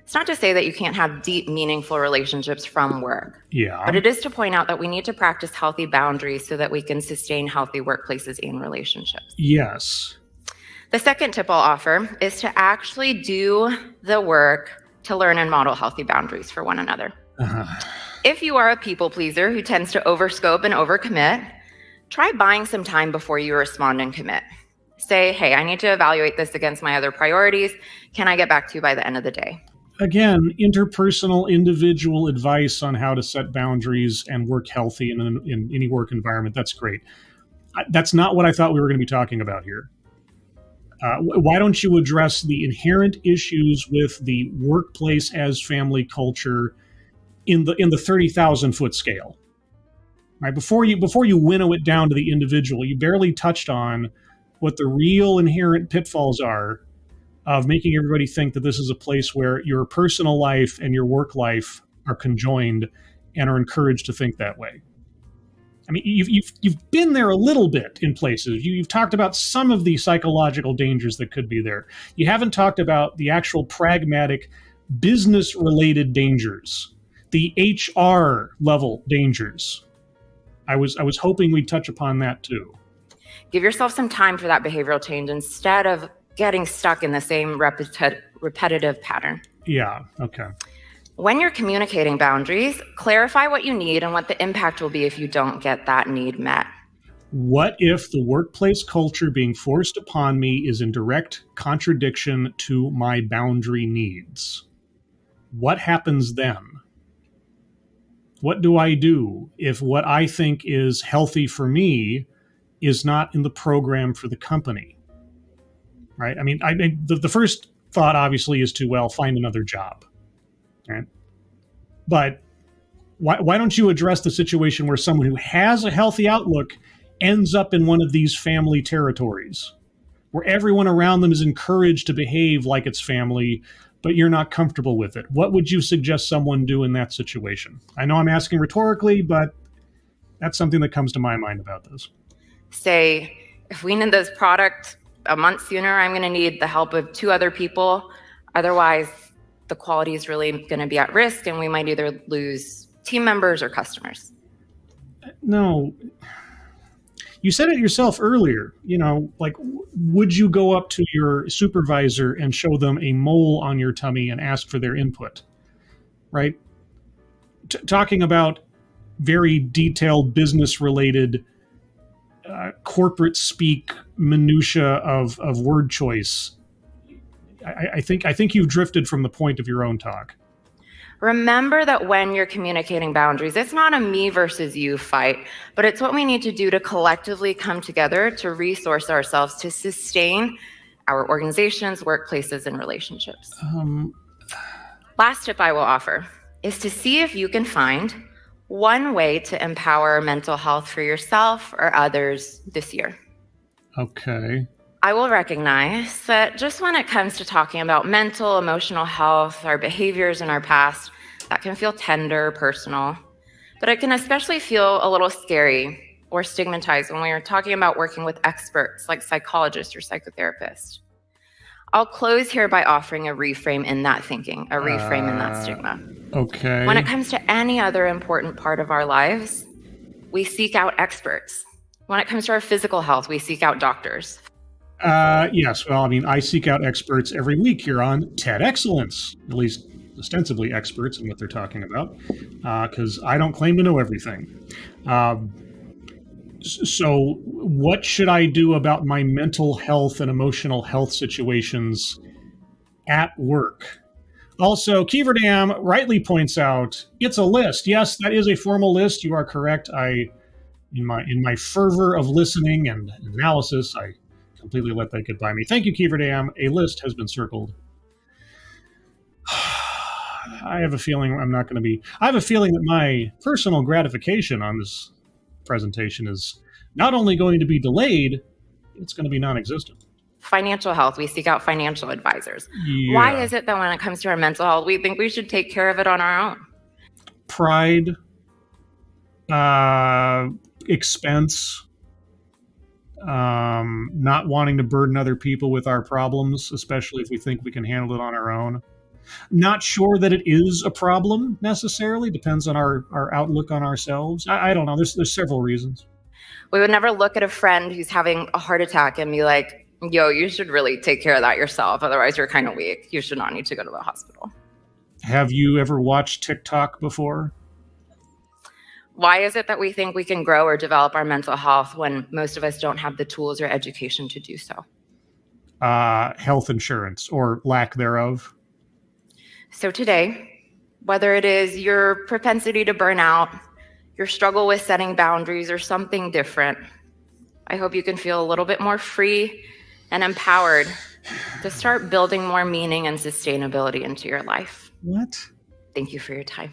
it's not to say that you can't have deep, meaningful relationships from work. Yeah. But it is to point out that we need to practice healthy boundaries so that we can sustain healthy workplaces and relationships. Yes. The second tip I'll offer is to actually do the work to learn and model healthy boundaries for one another. If you are a people pleaser who tends to overscope and overcommit, try buying some time before you respond and commit. Say, hey, I need to evaluate this against my other priorities. Can I get back to you by the end of the day? Again, interpersonal, individual advice on how to set boundaries and work healthy in any work environment. That's great. That's not what I thought we were going to be talking about here. Why don't you address the inherent issues with the workplace as family culture in the 30,000 foot scale? Right? Before you winnow it down to the individual, you barely touched on what the real inherent pitfalls are of making everybody think that this is a place where your personal life and your work life are conjoined and are encouraged to think that way. I mean, you've been there a little bit in places. You've talked about some of the psychological dangers that could be there. You haven't talked about the actual pragmatic business-related dangers, the HR level dangers. I was hoping we'd touch upon that too. Give yourself some time for that behavioral change instead of getting stuck in the same repetitive pattern. Yeah, okay. When you're communicating boundaries, clarify what you need and what the impact will be if you don't get that need met. What if the workplace culture being forced upon me is in direct contradiction to my boundary needs? What happens then? What do I do if what I think is healthy for me is not in the program for the company? Right? I mean, the first thought obviously is to, find another job. Right? But why don't you address the situation where someone who has a healthy outlook ends up in one of these family territories, where everyone around them is encouraged to behave like it's family, but you're not comfortable with it? What would you suggest someone do in that situation? I know I'm asking rhetorically, but that's something that comes to my mind about this. Say, if we need this product a month sooner, I'm going to need the help of 2 other people. Otherwise, the quality is really going to be at risk, and we might either lose team members or customers. No. You said it yourself earlier, like, would you go up to your supervisor and show them a mole on your tummy and ask for their input, right? Talking about very detailed business-related corporate speak minutia of word choice. I think you've drifted from the point of your own talk. Remember that when you're communicating boundaries, it's not a me versus you fight, but it's what we need to do to collectively come together to resource ourselves to sustain our organizations, workplaces, and relationships. Last tip I will offer is to see if you can find one way to empower mental health for yourself or others this year. Okay. I will recognize that just when it comes to talking about mental, emotional health, our behaviors in our past, that can feel tender, personal, but it can especially feel a little scary or stigmatized when we are talking about working with experts like psychologists or psychotherapists. I'll close here by offering a reframe in that thinking, a reframe in that stigma. Okay. When it comes to any other important part of our lives, we seek out experts. When it comes to our physical health, we seek out doctors. Yes. Well, I seek out experts every week here on TED Excellence, at least ostensibly experts in what they're talking about, because I don't claim to know everything. So what should I do about my mental health and emotional health situations at work? Also, Keeverdam rightly points out, it's a list. Yes, that is a formal list. You are correct. In my fervor of listening and analysis, I completely let that get by me. Thank you, Keeverdam. A list has been circled. I have a feeling that my personal gratification on this presentation is not only going to be delayed, it's going to be non-existent. Financial health, we seek out financial advisors. Yeah. Why is it that when it comes to our mental health, we think we should take care of it on our own? Pride, expense, not wanting to burden other people with our problems, especially if we think we can handle it on our own. Not sure that it is a problem necessarily. Depends on our outlook on ourselves. I don't know. There's several reasons. We would never look at a friend who's having a heart attack and be like, yo, you should really take care of that yourself. Otherwise, you're kind of weak. You should not need to go to the hospital. Have you ever watched TikTok before? Why is it that we think we can grow or develop our mental health when most of us don't have the tools or education to do so? Health insurance or lack thereof. So today, whether it is your propensity to burn out, your struggle with setting boundaries, or something different, I hope you can feel a little bit more free and empowered to start building more meaning and sustainability into your life. What? Thank you for your time.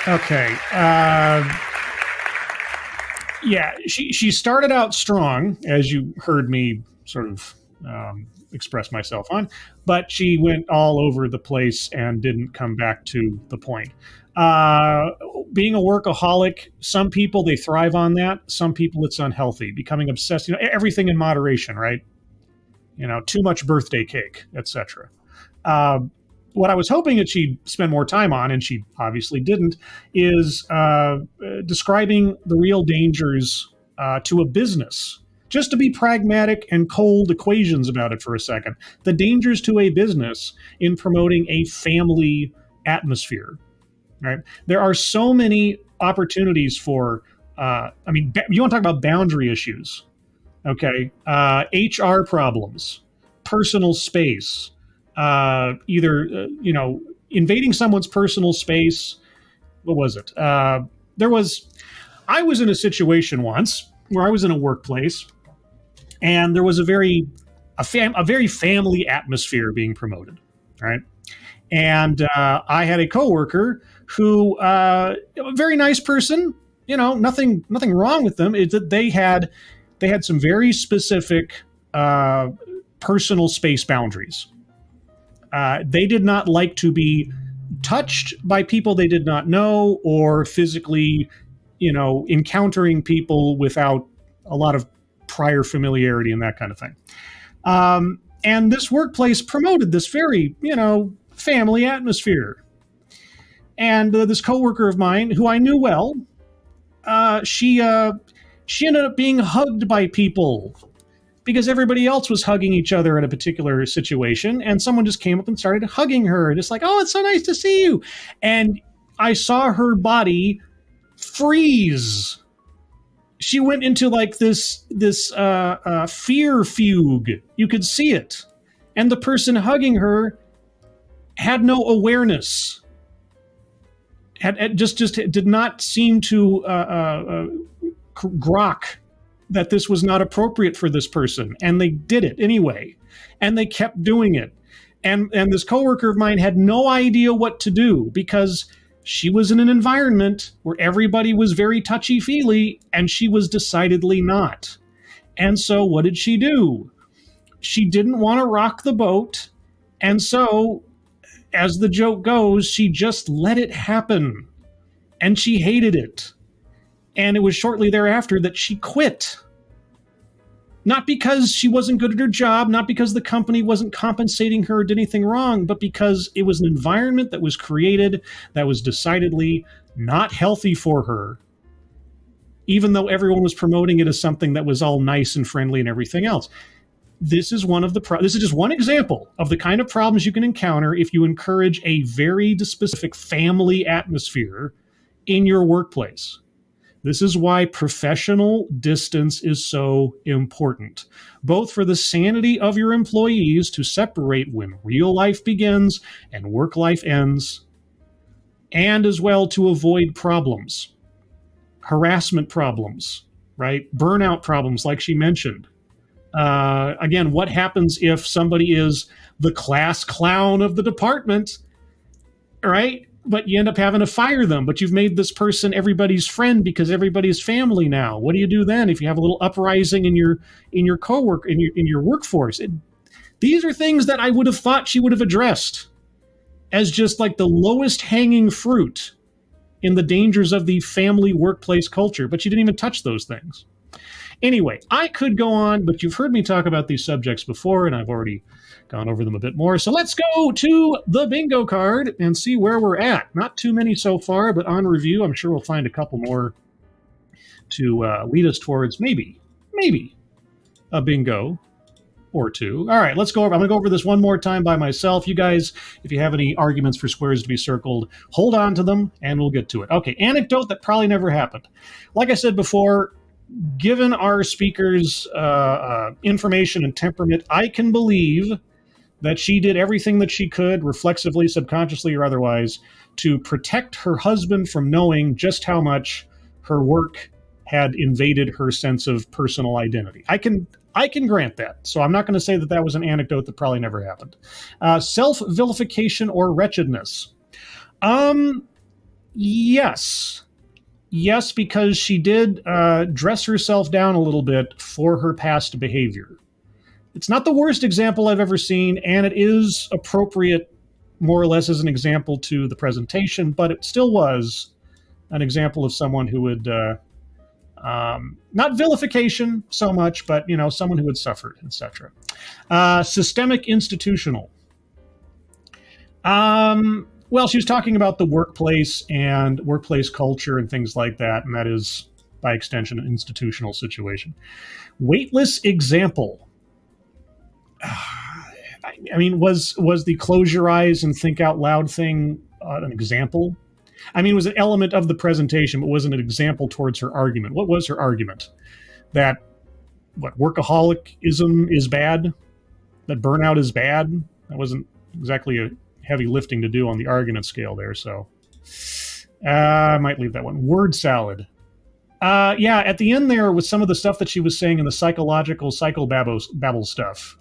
Okay. Yeah, she started out strong, as you heard me sort of express myself on, but she went all over the place and didn't come back to the point. Being a workaholic, some people, they thrive on that. Some people, it's unhealthy. Becoming obsessed, everything in moderation, right? Too much birthday cake, etc. What I was hoping that she'd spend more time on, and she obviously didn't, is describing the real dangers to a business. Just to be pragmatic and cold equations about it for a second. The dangers to a business in promoting a family atmosphere, right? There are so many opportunities for, you want to talk about boundary issues, okay? HR problems, personal space, invading someone's personal space. What was it? I was in a situation once where I was in a workplace, and there was a very family atmosphere being promoted, right? And I had a coworker who, a very nice person, nothing wrong with them. It's that they had some very specific personal space boundaries. They did not like to be touched by people they did not know, or physically, encountering people without a lot of prior familiarity and that kind of thing. And this workplace promoted this very, family atmosphere. And this coworker of mine, who I knew well, she ended up being hugged by people because everybody else was hugging each other in a particular situation, and someone just came up and started hugging her, just like, "Oh, it's so nice to see you." And I saw her body freeze. She went into like this fear fugue. You could see it, and the person hugging her had no awareness. Had just did not seem to grok that this was not appropriate for this person, and they did it anyway, and they kept doing it. And this coworker of mine had no idea what to do because she was in an environment where everybody was very touchy-feely, and she was decidedly not. And so what did she do? She didn't want to rock the boat, and so, as the joke goes, she just let it happen, and she hated it. And it was shortly thereafter that she quit. Not because she wasn't good at her job, not because the company wasn't compensating her or did anything wrong, but because it was an environment that was created that was decidedly not healthy for her, even though everyone was promoting it as something that was all nice and friendly and everything else. This is this is just one example of the kind of problems you can encounter if you encourage a very specific family atmosphere in your workplace. This is why professional distance is so important, both for the sanity of your employees to separate when real life begins and work life ends, and as well to avoid problems, harassment problems, right? Burnout problems, like she mentioned. Again, what happens if somebody is the class clown of the department, right? But you end up having to fire them, but you've made this person everybody's friend because everybody's family now. What do you do then if you have a little uprising in your coworker in your workforce? These are things that I would have thought she would have addressed as just like the lowest hanging fruit in the dangers of the family workplace culture, but she didn't even touch those things. Anyway, I could go on, but you've heard me talk about these subjects before, and I've already gone over them a bit more. So let's go to the bingo card and see where we're at. Not too many so far, but on review, I'm sure we'll find a couple more to lead us towards maybe a bingo or two. All right, let's go over. I'm going to go over this one more time by myself. You guys, if you have any arguments for squares to be circled, hold on to them, and we'll get to it. Okay, anecdote that probably never happened. Like I said before, given our speaker's information and temperament, I can believe that she did everything that she could, reflexively, subconsciously, or otherwise, to protect her husband from knowing just how much her work had invaded her sense of personal identity. I can grant that. So I'm not going to say that that was an anecdote that probably never happened. Self-vilification or wretchedness. Yes. Yes, because she did dress herself down a little bit for her past behavior. It's not the worst example I've ever seen, and it is appropriate more or less as an example to the presentation, but it still was an example of someone who would, not vilification so much, but, someone who had suffered, etc. Systemic institutional. Well, she was talking about the workplace and workplace culture and things like that, and that is, by extension, an institutional situation. Weightless example. I mean, was the close your eyes and think out loud thing an example? I mean, it was an element of the presentation, but wasn't an example towards her argument. What was her argument? That, workaholism is bad? That burnout is bad? That wasn't exactly a heavy lifting to do on the argument scale there, so I might leave that one. Word salad. Yeah, at the end there, with some of the stuff that she was saying in the psychological psychobabble stuff,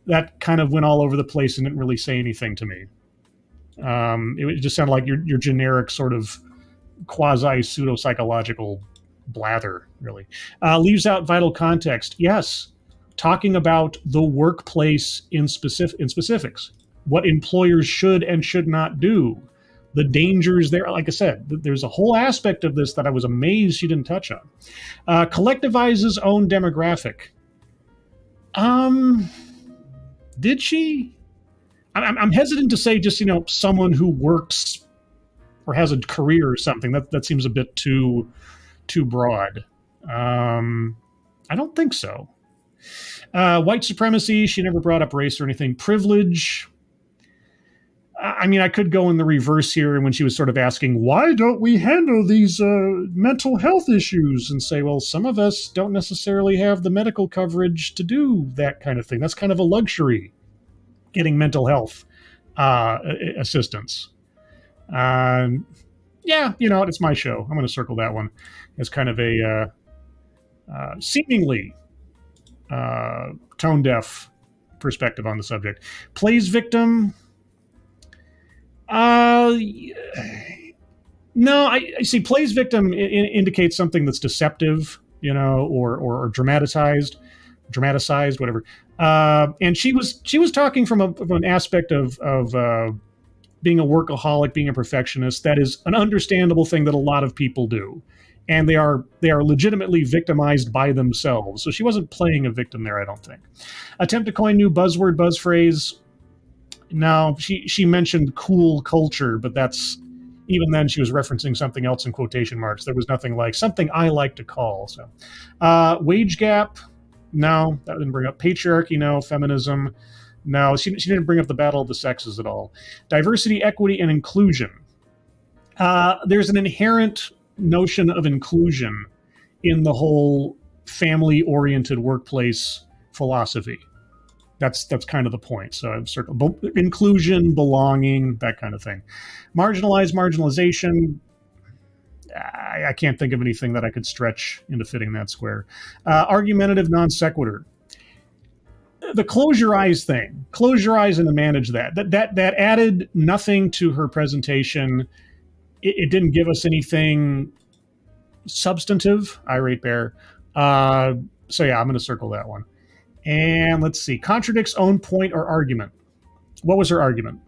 that kind of went all over the place and didn't really say anything to me. It just sounded like your generic sort of quasi-pseudo-psychological blather, really. Leaves out vital context. Yes, talking about the workplace in specifics. What employers should and should not do. The dangers there. Like I said, there's a whole aspect of this that I was amazed she didn't touch on. Collectivizes own demographic. Did she? I'm hesitant to say just, someone who works or has a career or something. That seems a bit too broad. I don't think so. White supremacy, she never brought up race or anything. Privilege. I mean, I could go in the reverse here when she was sort of asking, why don't we handle these mental health issues? And say, well, some of us don't necessarily have the medical coverage to do that kind of thing. That's kind of a luxury, getting mental health assistance. Yeah, it's my show. I'm going to circle that one as kind of a seemingly tone-deaf perspective on the subject. Plays victim. No, I see. Plays victim indicates something that's deceptive, or dramatized, whatever. And she was talking from an aspect of being a workaholic, being a perfectionist. That is an understandable thing that a lot of people do, and they are legitimately victimized by themselves. So she wasn't playing a victim there, I don't think. Attempt to coin new buzzword, buzz phrase. No, she mentioned cool culture, but that's, even then she was referencing something else in quotation marks. There was nothing like something I like to call. So, wage gap. No, that didn't bring up patriarchy. No, feminism. No, she didn't bring up the battle of the sexes at all. Diversity, equity, and inclusion. There's an inherent notion of inclusion in the whole family-oriented workplace philosophy. That's kind of the point. So I've circled inclusion, belonging, that kind of thing. Marginalization. I can't think of anything that I could stretch into fitting that square. Argumentative, non sequitur. The close your eyes thing. Close your eyes and manage that. That added nothing to her presentation. It didn't give us anything substantive. Irate bear. So yeah, I'm going to circle that one. And let's see. Contradicts own point or argument. What was her argument?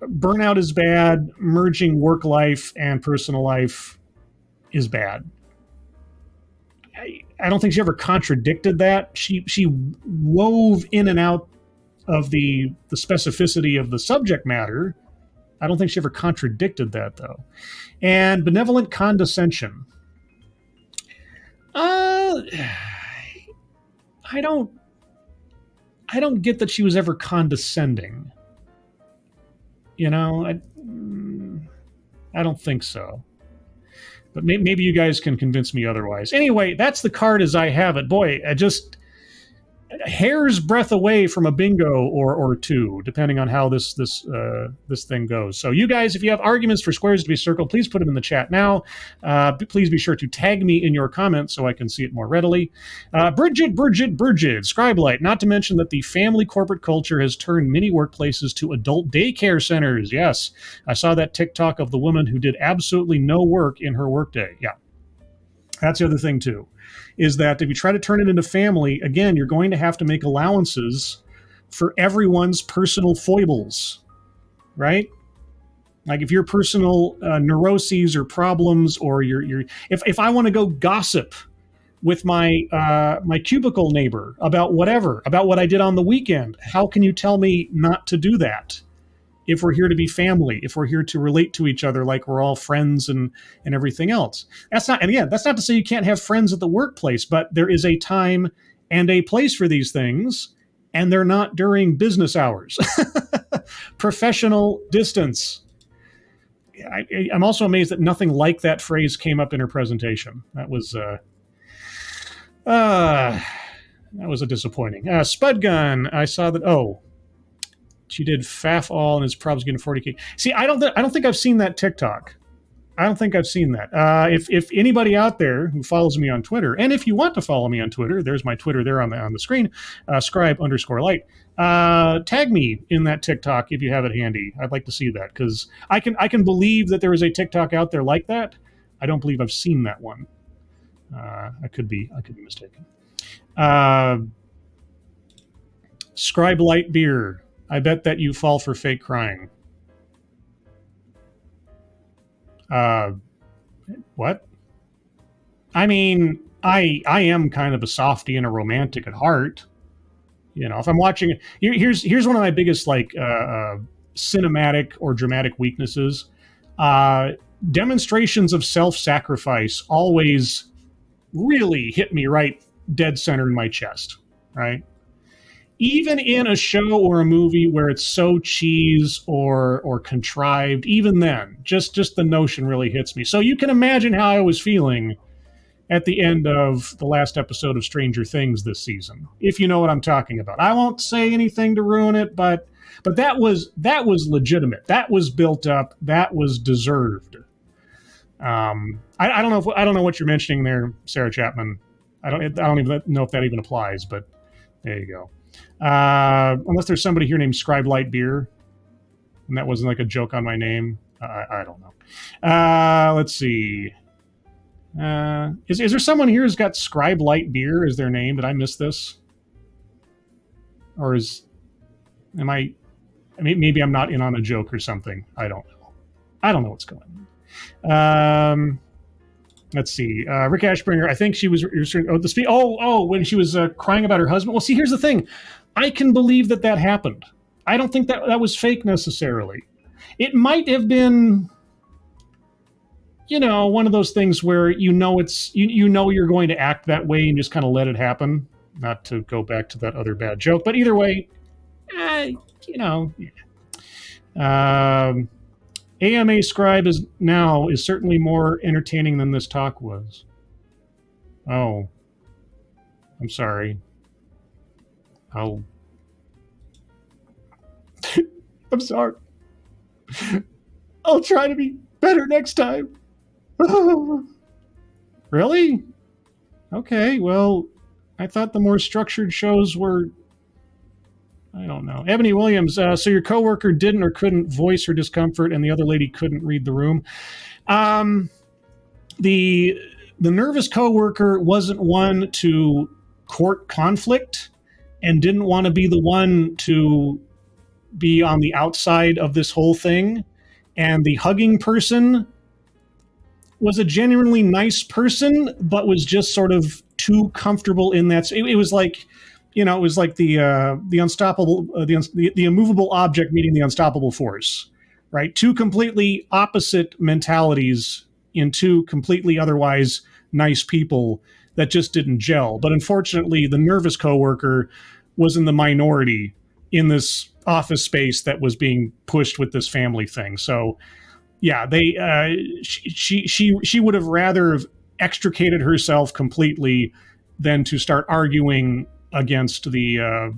Burnout is bad. Merging work life and personal life is bad. I don't think she ever contradicted that. She wove in and out of the specificity of the subject matter. I don't think she ever contradicted that, though. And benevolent condescension. I don't get that she was ever condescending. I don't think so. But maybe you guys can convince me otherwise. Anyway, that's the card as I have it. Boy, I just hair's breadth away from a bingo or two, depending on how this thing goes. So you guys, if you have arguments for squares to be circled, please put them in the chat now. Please be sure to tag me in your comments so I can see it more readily. Bridget, Scribelight, not to mention that the family corporate culture has turned many workplaces to adult daycare centers. Yes, I saw that TikTok of the woman who did absolutely no work in her workday. Yeah, that's the other thing too. Is that if you try to turn it into family, again, you're going to have to make allowances for everyone's personal foibles, right? Like if your personal neuroses or problems, or if I want to go gossip with my cubicle neighbor about what I did on the weekend, how can you tell me not to do that? If we're here to be family, if we're here to relate to each other like we're all friends and everything else. That's not to say you can't have friends at the workplace, but there is a time and a place for these things, and they're not during business hours. Professional distance. I'm also amazed that nothing like that phrase came up in her presentation. That was a disappointing. Spud gun. I saw that. She did faff all and is probably getting 40K. See, I don't think I've seen that TikTok. I don't think I've seen that. If anybody out there who follows me on Twitter, and if you want to follow me on Twitter, there's my Twitter there on the screen, scribe_light. Tag me in that TikTok if you have it handy. I'd like to see that, because I can believe that there is a TikTok out there like that. I don't believe I've seen that one. I could be mistaken. Scribe Light Beard. I bet that you fall for fake crying. What? I mean, I am kind of a softie and a romantic at heart. If I'm watching, here's one of my biggest cinematic or dramatic weaknesses. Demonstrations of self-sacrifice always really hit me right dead center in my chest, right? Even in a show or a movie where it's so cheese or contrived, even then, just the notion really hits me. So you can imagine how I was feeling at the end of the last episode of Stranger Things this season, if you know what I'm talking about. I won't say anything to ruin it, but that was legitimate. That was built up. That was deserved. I don't know what you're mentioning there, Sarah Chapman. I don't even know if that even applies, but there you go. Unless there's somebody here named Scribe Light Beer, and that wasn't like a joke on my name. I don't know. Let's see. Is there someone here who's got Scribe Light Beer as their name? Did I miss this? Or maybe I'm not in on a joke or something. I don't know what's going on. Let's see. Rick Ashbringer, I think she was when she was crying about her husband. Well, see, here's the thing. I can believe that happened. I don't think that was fake necessarily. It might have been, one of those things where it's you're going to act that way and just kind of let it happen. Not to go back to that other bad joke, but either way, AMA Scribe is certainly more entertaining than this talk was. Oh, I'm sorry. I'm sorry. I'll try to be better next time. Really? Okay, well, I thought the more structured shows were... I don't know. Ebony Williams, so your coworker didn't or couldn't voice her discomfort and the other lady couldn't read the room. The nervous coworker wasn't one to court conflict and didn't want to be the one to be on the outside of this whole thing. And the hugging person was a genuinely nice person, but was just sort of too comfortable in that. It was like... it was like the unstoppable, the immovable object meeting the unstoppable force, right? Two completely opposite mentalities in two completely otherwise nice people that just didn't gel. But unfortunately, the nervous coworker was in the minority in this office space that was being pushed with this family thing. So, yeah, she would have rather have extricated herself completely than to start arguing against the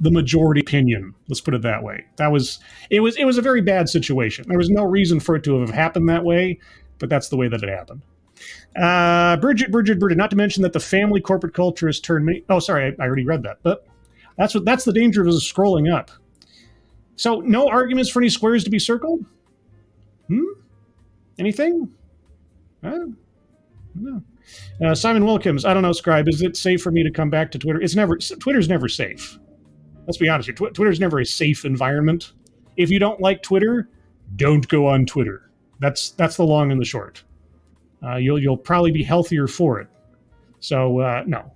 majority opinion. Let's put it that way. It was a very bad situation. There was no reason for it to have happened that way, but that's the way that it happened. Bridget, not to mention that the family corporate culture has turned many... Oh, sorry, I already read that, but that's the danger of scrolling up. So no arguments for any squares to be circled? Anything? No. Simon Wilkins, I don't know, Scribe, is it safe for me to come back to Twitter? Twitter's never safe. Let's be honest here. Twitter's never a safe environment. If you don't like Twitter, don't go on Twitter. That's the long and the short. You'll probably be healthier for it. So no.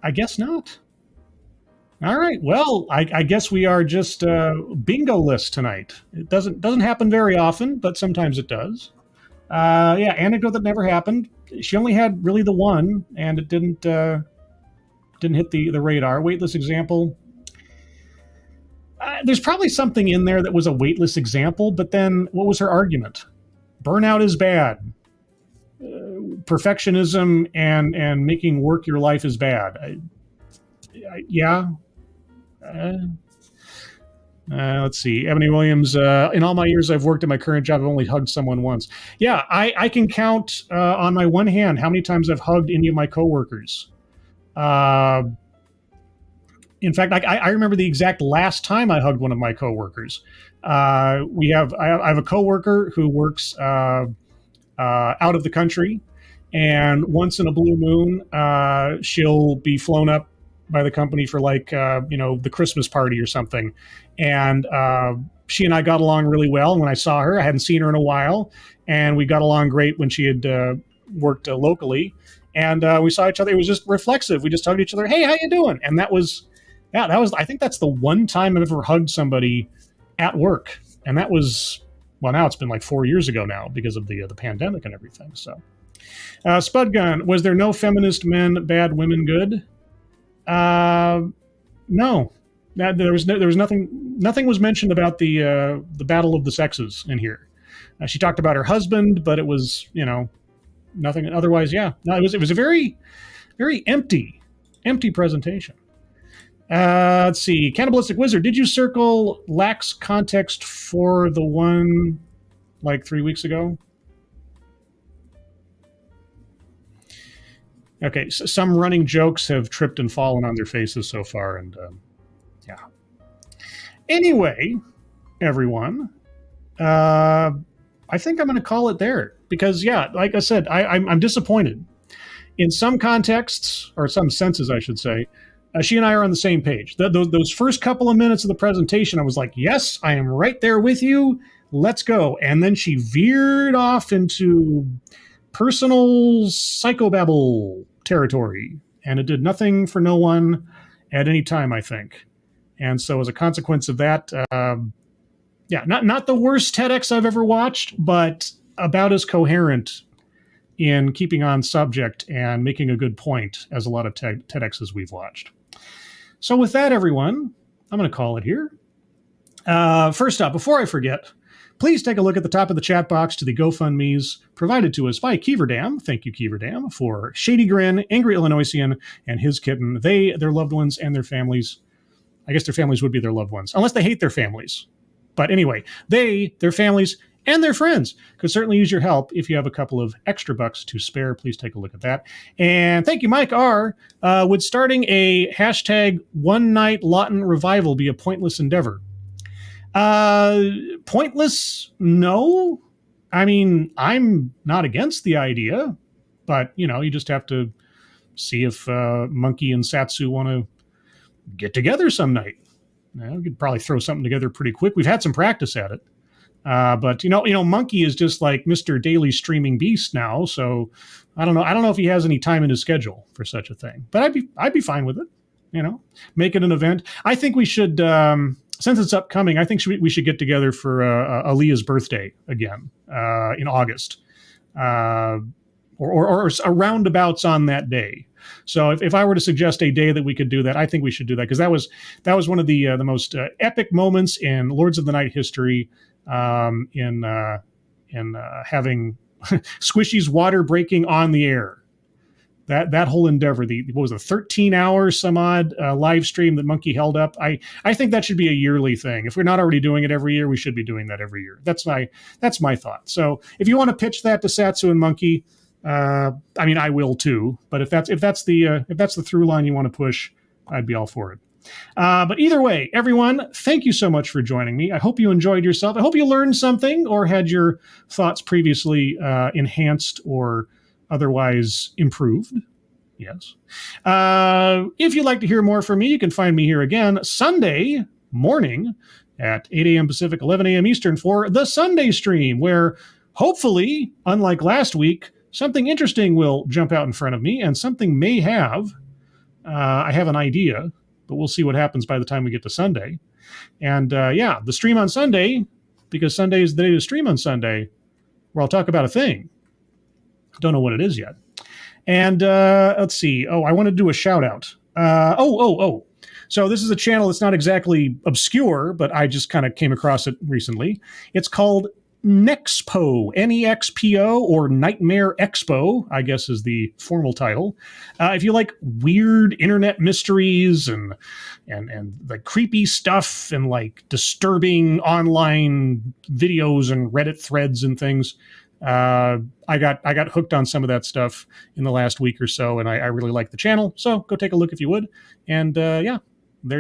I guess not. All right. Well, I guess we are just bingo list tonight. It doesn't happen very often, but sometimes it does. Anecdote that never happened. She only had really the one, and it didn't hit the radar. Weightless example. There's probably something in there that was a weightless example, but then what was her argument? Burnout is bad. Perfectionism and making work your life is bad. Let's see. Ebony Williams, in all my years I've worked at my current job, I've only hugged someone once. Yeah, I can count on my one hand how many times I've hugged any of my coworkers. In fact, I remember the exact last time I hugged one of my coworkers. I have a coworker who works out of the country, and once in a blue moon, she'll be flown up by the company for the Christmas party or something. And she and I got along really well. And when I saw her, I hadn't seen her in a while, and we got along great when she had worked locally. And we saw each other. It was just reflexive. We just talked to each other. Hey, how you doing? And that was. I think that's the one time I've ever hugged somebody at work. And that was, well, now it's been like 4 years ago now because of the pandemic and everything. So, Spudgun, was there no feminist men bad, women good? No. There was nothing. Nothing was mentioned about the battle of the sexes in here. She talked about her husband, but it was, nothing. Otherwise, yeah. No, it was a very, very empty presentation. Let's see. Cannibalistic Wizard, did you circle lacks context for the one like 3 weeks ago? Okay, so some running jokes have tripped and fallen on their faces so far, and yeah. Anyway, everyone, I think I'm going to call it there because, yeah, like I said, I'm disappointed. In some contexts, or some senses, I should say, she and I are on the same page. Those first couple of minutes of the presentation, I was like, yes, I am right there with you. Let's go. And then she veered off into personal psychobabble territory. And it did nothing for no one at any time, I think. And so as a consequence of that, not the worst TEDx I've ever watched, but about as coherent in keeping on subject and making a good point as a lot of TEDx's we've watched. So with that, everyone, I'm going to call it here. First up, before I forget, please take a look at the top of the chat box to the GoFundMes provided to us by Keeverdam. Thank you, Keeverdam, for Shady Grin, Angry Illinoisian, and his kitten. They, their loved ones, and their families. I guess their families would be their loved ones, unless they hate their families. But anyway, they, their families, and their friends could certainly use your help. If you have a couple of extra bucks to spare, please take a look at that. And thank you, Mike R. Would starting a hashtag one night Lawton revival be a pointless endeavor? Pointless? No. I mean, I'm not against the idea, but you just have to see if Monkey and Satsu want to get together some night. We could probably throw something together pretty quick. We've had some practice at it. But Monkey is just like Mr. Daily Streaming Beast now, so I don't know if he has any time in his schedule for such a thing. But I'd be fine with it. Make it an event. I think we should, since it's upcoming, I think we should get together for Aaliyah's birthday again in August, or roundabouts on that day. So if I were to suggest a day that we could do that, I think we should do that because that was one of the most epic moments in Lords of the Night history. In having Squishy's water breaking on the air. That whole endeavor, the 13-hour some odd live stream that Monkey held up. I think that should be a yearly thing. If we're not already doing it every year, we should be doing that every year. That's my thought. So if you want to pitch that to Satsu and Monkey, I will too. But if that's the through line you want to push, I'd be all for it. But either way, everyone, thank you so much for joining me. I hope you enjoyed yourself. I hope you learned something or had your thoughts previously enhanced or otherwise improved. Yes. If you'd like to hear more from me, you can find me here again Sunday morning at 8 a.m. Pacific, 11 a.m. Eastern for the Sunday stream, where hopefully, unlike last week, something interesting will jump out in front of me and something may have. I have an idea. But we'll see what happens by the time we get to Sunday. And the stream on Sunday, because Sunday is the day to stream on Sunday, where I'll talk about a thing. Don't know what it is yet. And let's see. I want to do a shout out. So this is a channel that's not exactly obscure, but I just kind of came across it recently. It's called Nexpo, Nexpo, or Nightmare Expo, I guess is the formal title. If you like weird internet mysteries and like creepy stuff and like disturbing online videos and Reddit threads and things, I got hooked on some of that stuff in the last week or so, and I really like the channel. So go take a look if you would. And there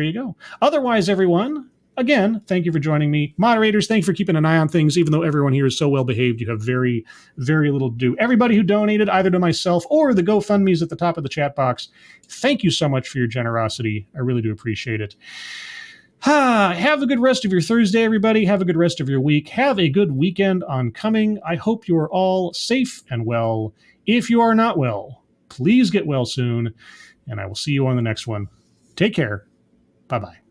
you go. Otherwise, everyone, again, thank you for joining me. Moderators, thank you for keeping an eye on things. Even though everyone here is so well behaved, you have very, very little to do. Everybody who donated either to myself or the GoFundMes at the top of the chat box, thank you so much for your generosity. I really do appreciate it. Have a good rest of your Thursday, everybody. Have a good rest of your week. Have a good weekend oncoming. I hope you are all safe and well. If you are not well, Please get well soon, and I will see you on the next one. Take care. Bye-bye.